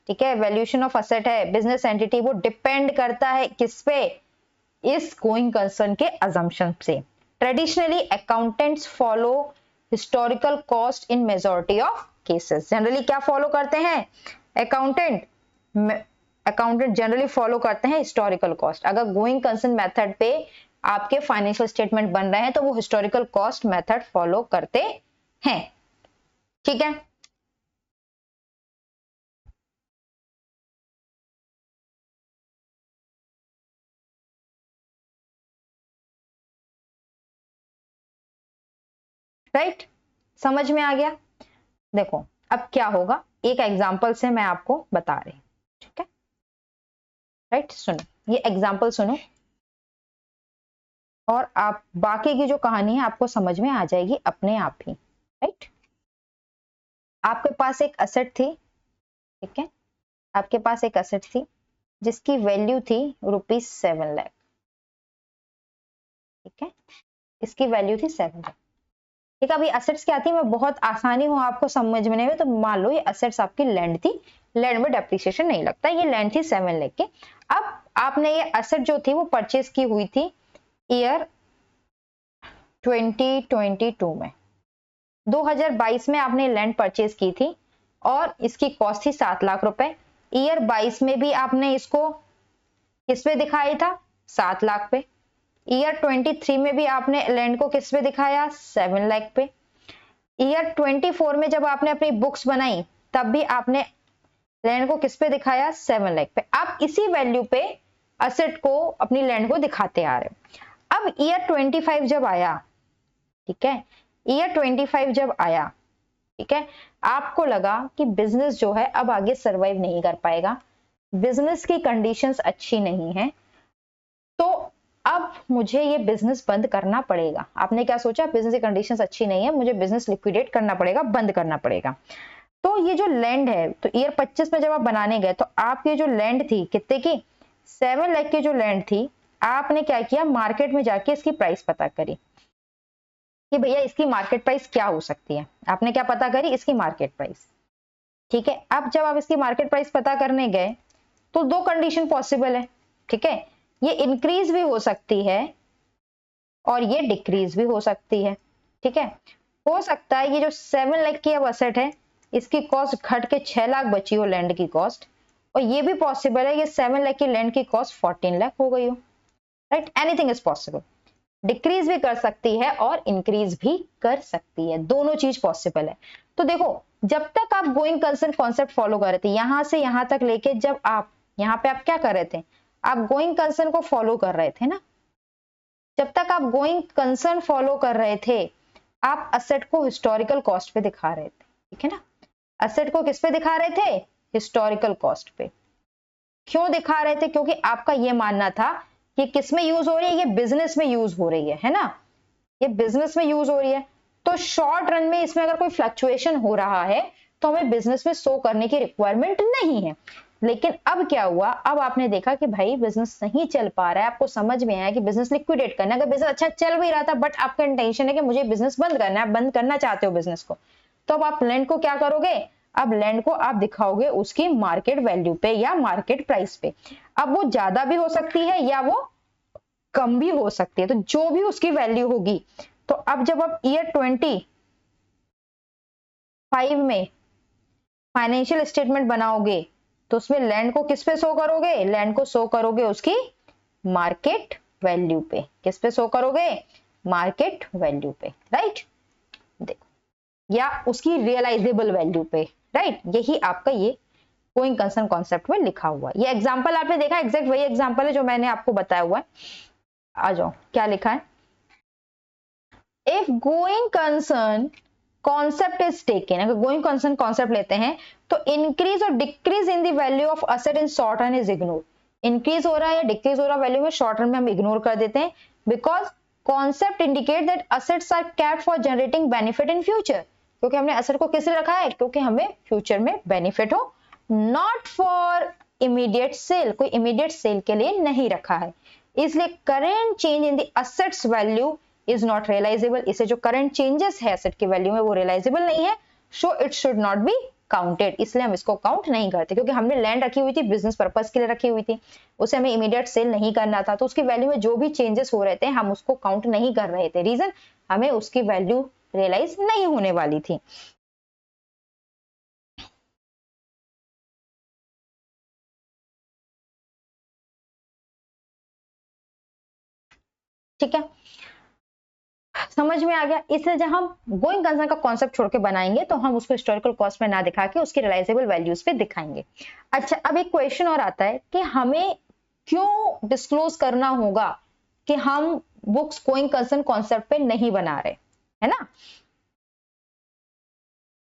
ठीक है, वैल्यूएशन ऑफ असेट है बिजनेस एंटिटी, वो डिपेंड करता है किस पे, इस गोइंग कंसर्न के अजम्पशन से। Traditionally accountants follow historical cost in majority of cases. Generally क्या फॉलो करते हैं अकाउंटेंट जनरली फॉलो करते हैं हिस्टोरिकल कॉस्ट। अगर गोइंग कंसर्न मेथड पे आपके फाइनेंशियल स्टेटमेंट बन रहे हैं तो वो हिस्टोरिकल कॉस्ट मेथड फॉलो करते हैं। ठीक है, राइट, समझ में आ गया। देखो अब क्या होगा, एक एग्जांपल से मैं आपको बता रही हूं, ठीक है। राइट, सुनो ये एग्जांपल सुनो और आप बाकी की जो कहानी है आपको समझ में आ जाएगी अपने आप ही। राइट, आपके पास एक असेट थी, ठीक है, आपके पास एक असेट थी जिसकी वैल्यू थी ₹7 लाख, ठीक है, इसकी वैल्यू थी 7 लाख। ठीक है, अभी असेट्स क्या थी, मैं बहुत आसानी हो आपको समझने में, तो मान लो ये असेट्स आपकी लैंड थी, लैंड में डेप्रिसिएशन नहीं लगता, ये लैंड थी 7 लाख की। अब आपने ये असेट जो थी वो परचेज की हुई थी ईयर 2022 में, 2022 में आपने लैंड परचेज की थी और इसकी कॉस्ट थी 7 लाख रुपए। ईयर 22 में भी आपने इसको किस पे दिखाया था, 7 लाख पे। ईयर 23 में भी आपने लैंड को किस पे दिखाया, 7 लाख पे। ईयर 24 में जब आपने अपनी बुक्स बनाई तब भी आपने लैंड को किस पे दिखाया, 7 लाख पे। आप इसी वैल्यू पे असेट को, अपनी लैंड को दिखाते आ रहे हो। अब ईयर 25 जब आया, ठीक है, ईयर 25 जब आया, ठीक है, आपको लगा कि बिजनेस जो है अब आगे सरवाइव नहीं कर पाएगा, बिजनेस की कंडीशंस अच्छी नहीं है, तो अब मुझे ये बिजनेस बंद करना पड़ेगा। आपने क्या सोचा, बिजनेस की कंडीशंस अच्छी नहीं है, मुझे बिजनेस लिक्विडेट करना पड़ेगा, बंद करना पड़ेगा। तो ये जो लैंड है, तो ईयर 25 में जब आप बनाने गए तो आपकी जो लैंड थी कितने की, 7 लाख की जो लैंड थी, आपने क्या किया, मार्केट में जाके इसकी प्राइस पता करी कि भैया इसकी मार्केट प्राइस क्या हो सकती है। आपने क्या पता करी, इसकी मार्केट प्राइस, ठीक है। अब जब आप इसकी मार्केट प्राइस पता करने गए तो दो कंडीशन पॉसिबल है, ठीक है, ये इंक्रीज भी हो सकती है और ये डिक्रीज भी हो सकती है, ठीक है। हो सकता है ये जो 7 लाख की अब असेट है इसकी कॉस्ट घट के 6 लाख बची हो लैंड की कॉस्ट, और ये भी पॉसिबल है ये 7 लाख की लैंड की कॉस्ट 14 लाख हो गई हो। Right, anything is possible, decrease भी कर सकती है और इंक्रीज भी कर सकती है, दोनों चीज पॉसिबल है। तो देखो, जब तक आप गोइंग कंसर्न कॉन्सेप्ट फॉलो कर रहे थे, यहां से यहां तक लेके, जब आप यहाँ पे आप क्या कर रहे थे, आप गोइंग कंसर्न को फॉलो कर रहे थे ना, जब तक आप गोइंग कंसर्न फॉलो कर रहे थे आप असेट को हिस्टोरिकल कॉस्ट पे दिखा रहे थे, ठीक है ना। असेट को किस पे दिखा रहे थे, हिस्टोरिकल कॉस्ट पे। क्यों दिखा रहे थे, क्योंकि आपका ये मानना था कि किस में यूज हो रही है, ये बिजनेस में यूज हो रही है ना, ये बिजनेस में यूज हो रही है। तो शॉर्ट रन में इसमें अगर कोई फ्लक्चुएशन हो रहा है तो हमें बिजनेस में शो करने की रिक्वायरमेंट नहीं है। लेकिन अब क्या हुआ, अब आपने देखा कि भाई बिजनेस नहीं चल पा रहा है, आपको समझ में आया कि बिजनेस लिक्विडेट करना है। अगर बिजनेस अच्छा चल भी रहा था बट आपका इंटेंशन है कि मुझे बिजनेस बंद करना है, आप बंद करना चाहते हो बिजनेस को, तो अब आप लैंड को क्या करोगे, अब लैंड को आप दिखाओगे उसकी मार्केट वैल्यू पे या मार्केट प्राइस पे। अब वो ज्यादा भी हो सकती है या वो कम भी हो सकती है, तो जो भी उसकी वैल्यू होगी, तो अब जब आप ईयर 25 में फाइनेंशियल स्टेटमेंट बनाओगे तो उसमें लैंड को किस पे शो करोगे, लैंड को शो करोगे उसकी मार्केट वैल्यू पे। किस पे शो करोगे, मार्केट वैल्यू पे, राइट, देखो, या उसकी रियलाइजेबल वैल्यू पे, राइट। यही आपका ये गोइंग कंसर्न कॉन्सेप्ट में लिखा हुआ है। ये एग्जांपल आपने देखा, एग्जैक्ट वही एग्जांपल है जो मैंने आपको बताया हुआ है। आ जाओ, क्या लिखा है, if going concern concept is taken, अगर गोइंग कंसर्न कॉन्सेप्ट लेते हैं तो इंक्रीज और decrease in the value of asset in short run is ignore. Increase हो रहा है या डिक्रीज हो रहा वैल्यू में, शॉर्ट रन में हम इग्नोर कर देते हैं, because concept indicate that assets are capped for generating benefit in future, क्योंकि हमने असेट को किस लिए रखा है, क्योंकि हमें फ्यूचर में बेनिफिट हो, नॉट फॉर इमीडिएट सेल, कोई इमीडिएट सेल के लिए नहीं रखा है, इसलिए current change in the assets value is not realisable, इसे जो करंट चेंजेस है एसेट की वैल्यू में वो रियलाइजेबल नहीं है, so it should not be counted, इसलिए हम इसको काउंट नहीं करते, क्योंकि हमने लैंड रखी हुई थी बिजनेस पर्पस के लिए रखी हुई थी, उसे हमें इमीडिएट सेल नहीं करना था, तो उसकी वैल्यू में जो भी चेंजेस हो रहे थे हम उसको काउंट नहीं कर रहे थे, रीजन हमें उसकी वैल्यू रियलाइज नहीं होने वाली थी। ठीक है, समझ में आ गया। इसलिए जब हम गोइंग कंसर्न का कॉन्सेप्ट छोड़ के बनाएंगे तो हम उसको हिस्टोरिकल कॉस्ट में ना दिखा के उसकी रियलाइजेबल वैल्यूज पे दिखाएंगे। अच्छा, अब एक क्वेश्चन और आता है कि हमें क्यों डिस्क्लोज करना होगा कि हम बुक्स गोइंग कंसर्न कॉन्सेप्ट पे नहीं बना रहे, है ना,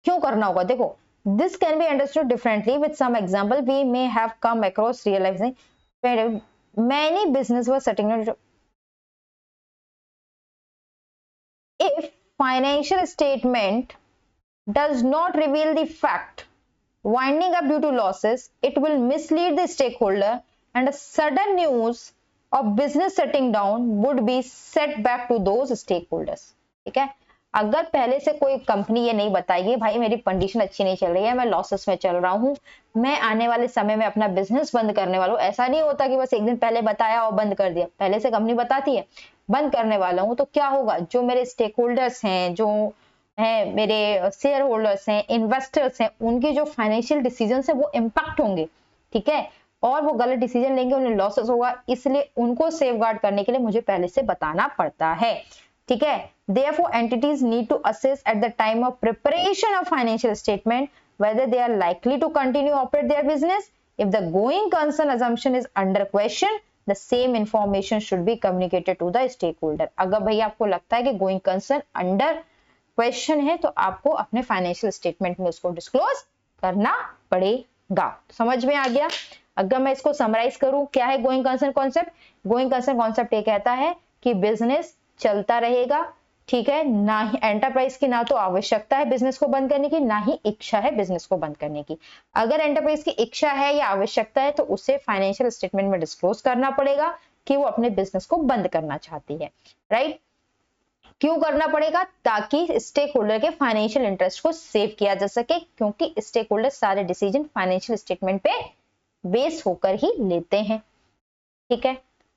क्यों करना होगा? देखो, this can be understood differently with some example we may have come across realising many business were setting if financial statement does not reveal the fact winding up due to losses, it will mislead the stakeholder and a sudden news of business shutting down would be set back to those stakeholders। ठीक है, अगर पहले से कोई कंपनी ये नहीं बताएगी भाई मेरी कंडीशन अच्छी नहीं चल रही है, मैं लॉसेस में चल रहा हूँ, मैं आने वाले समय में अपना बिजनेस बंद करने वाला हूँ, ऐसा नहीं होता कि बस एक दिन पहले बताया और बंद कर दिया, पहले से कंपनी बताती है बंद करने वाला हूँ, तो क्या होगा, जो मेरे स्टेक होल्डर्स हैं, जो है मेरे शेयर होल्डर्स हैं, इन्वेस्टर्स हैं, उनकी जो फाइनेंशियल डिसीजन है वो इम्पैक्ट होंगे, ठीक है, और वो गलत डिसीजन लेंगे, उन्हें लॉसेस होगा, इसलिए उनको सेफगार्ड करने के लिए मुझे पहले से बताना पड़ता है। ठीक है, therefore entities need to assess at the time of preparation of financial statement whether they are likely to continue operate their business. If the going concern assumption is under question, the same information should be communicated to the stakeholder। अगर भैया आपको लगता है कि going concern under question है तो आपको अपने फाइनेंशियल स्टेटमेंट में उसको डिस्क्लोज करना पड़ेगा। समझ में आ गया? अगर मैं इसको समराइज करूं, क्या है going concern concept? Going concern concept ये कहता है कि बिजनेस चलता रहेगा, ठीक है, ना ही एंटरप्राइज की ना तो आवश्यकता है बिजनेस को बंद करने की, ना ही इच्छा है बिजनेस को बंद करने की। अगर एंटरप्राइज की इच्छा है या आवश्यकता है तो उसे फाइनेंशियल स्टेटमेंट में डिस्क्लोज करना पड़ेगा कि वो अपने बिजनेस को बंद करना चाहती है, राइट। क्यों करना पड़ेगा? ताकि स्टेक होल्डर के फाइनेंशियल इंटरेस्ट को सेव किया जा सके, क्योंकि स्टेक होल्डर सारे डिसीजन फाइनेंशियल स्टेटमेंट पे बेस होकर ही लेते हैं। ठीक है,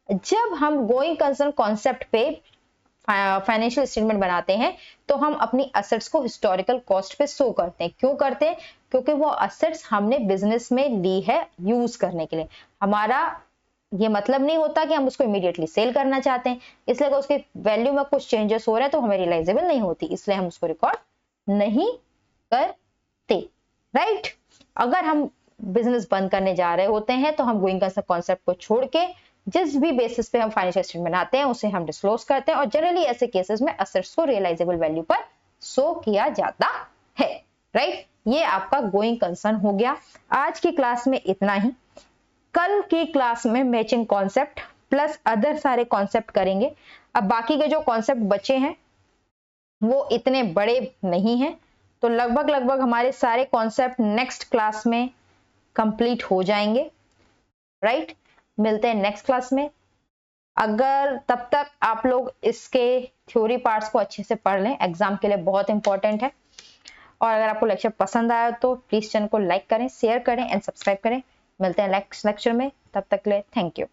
जब हम गोइंग कंसर्न कॉन्सेप्ट पे फाइनेंशियल स्टेटमेंट बनाते हैं तो हम अपनी असेट्स को हिस्टोरिकल कॉस्ट पे शो करते हैं। क्यों करते हैं? क्योंकि वो असेट्स हमने बिजनेस में ली है यूज करने के लिए। हमारा ये मतलब नहीं होता कि हम उसको इमीडिएटली सेल करना चाहते हैं, इसलिए अगर उसकी वैल्यू में कुछ चेंजेस हो रहे हैं तो हमें रियलाइजेबल नहीं होती, इसलिए हम उसको रिकॉर्ड नहीं करते, राइट। अगर हम बिजनेस बंद करने जा रहे होते हैं तो हम गोइंग कंसर्न कॉन्सेप्ट को छोड़ के जिस भी बेसिस पे हम फाइनेंशियल स्टेटमेंट बनाते हैं उसे हम डिस्क्लोज करते हैं, और जनरली ऐसे केसेस में असेट्स को रियलाइजेबल वैल्यू पर शो किया जाता है, राइट। ये आपका गोइंग कंसर्न हो गया। आज की क्लास में इतना ही। कल की क्लास में मैचिंग कॉन्सेप्ट प्लस अदर सारे कॉन्सेप्ट करेंगे। अब बाकी के जो कॉन्सेप्ट बचे हैं वो इतने बड़े नहीं हैं, तो लगभग हमारे सारे कॉन्सेप्ट नेक्स्ट क्लास में कंप्लीट हो जाएंगे, राइट। मिलते हैं नेक्स्ट क्लास में। अगर तब तक आप लोग इसके थ्योरी पार्ट्स को अच्छे से पढ़ लें, एग्जाम के लिए बहुत इंपॉर्टेंट है। और अगर आपको लेक्चर पसंद आया तो प्लीज चैनल को लाइक करें, शेयर करें एंड सब्सक्राइब करें। मिलते हैं नेक्स्ट लेक्चर में, तब तक के लिए थैंक यू।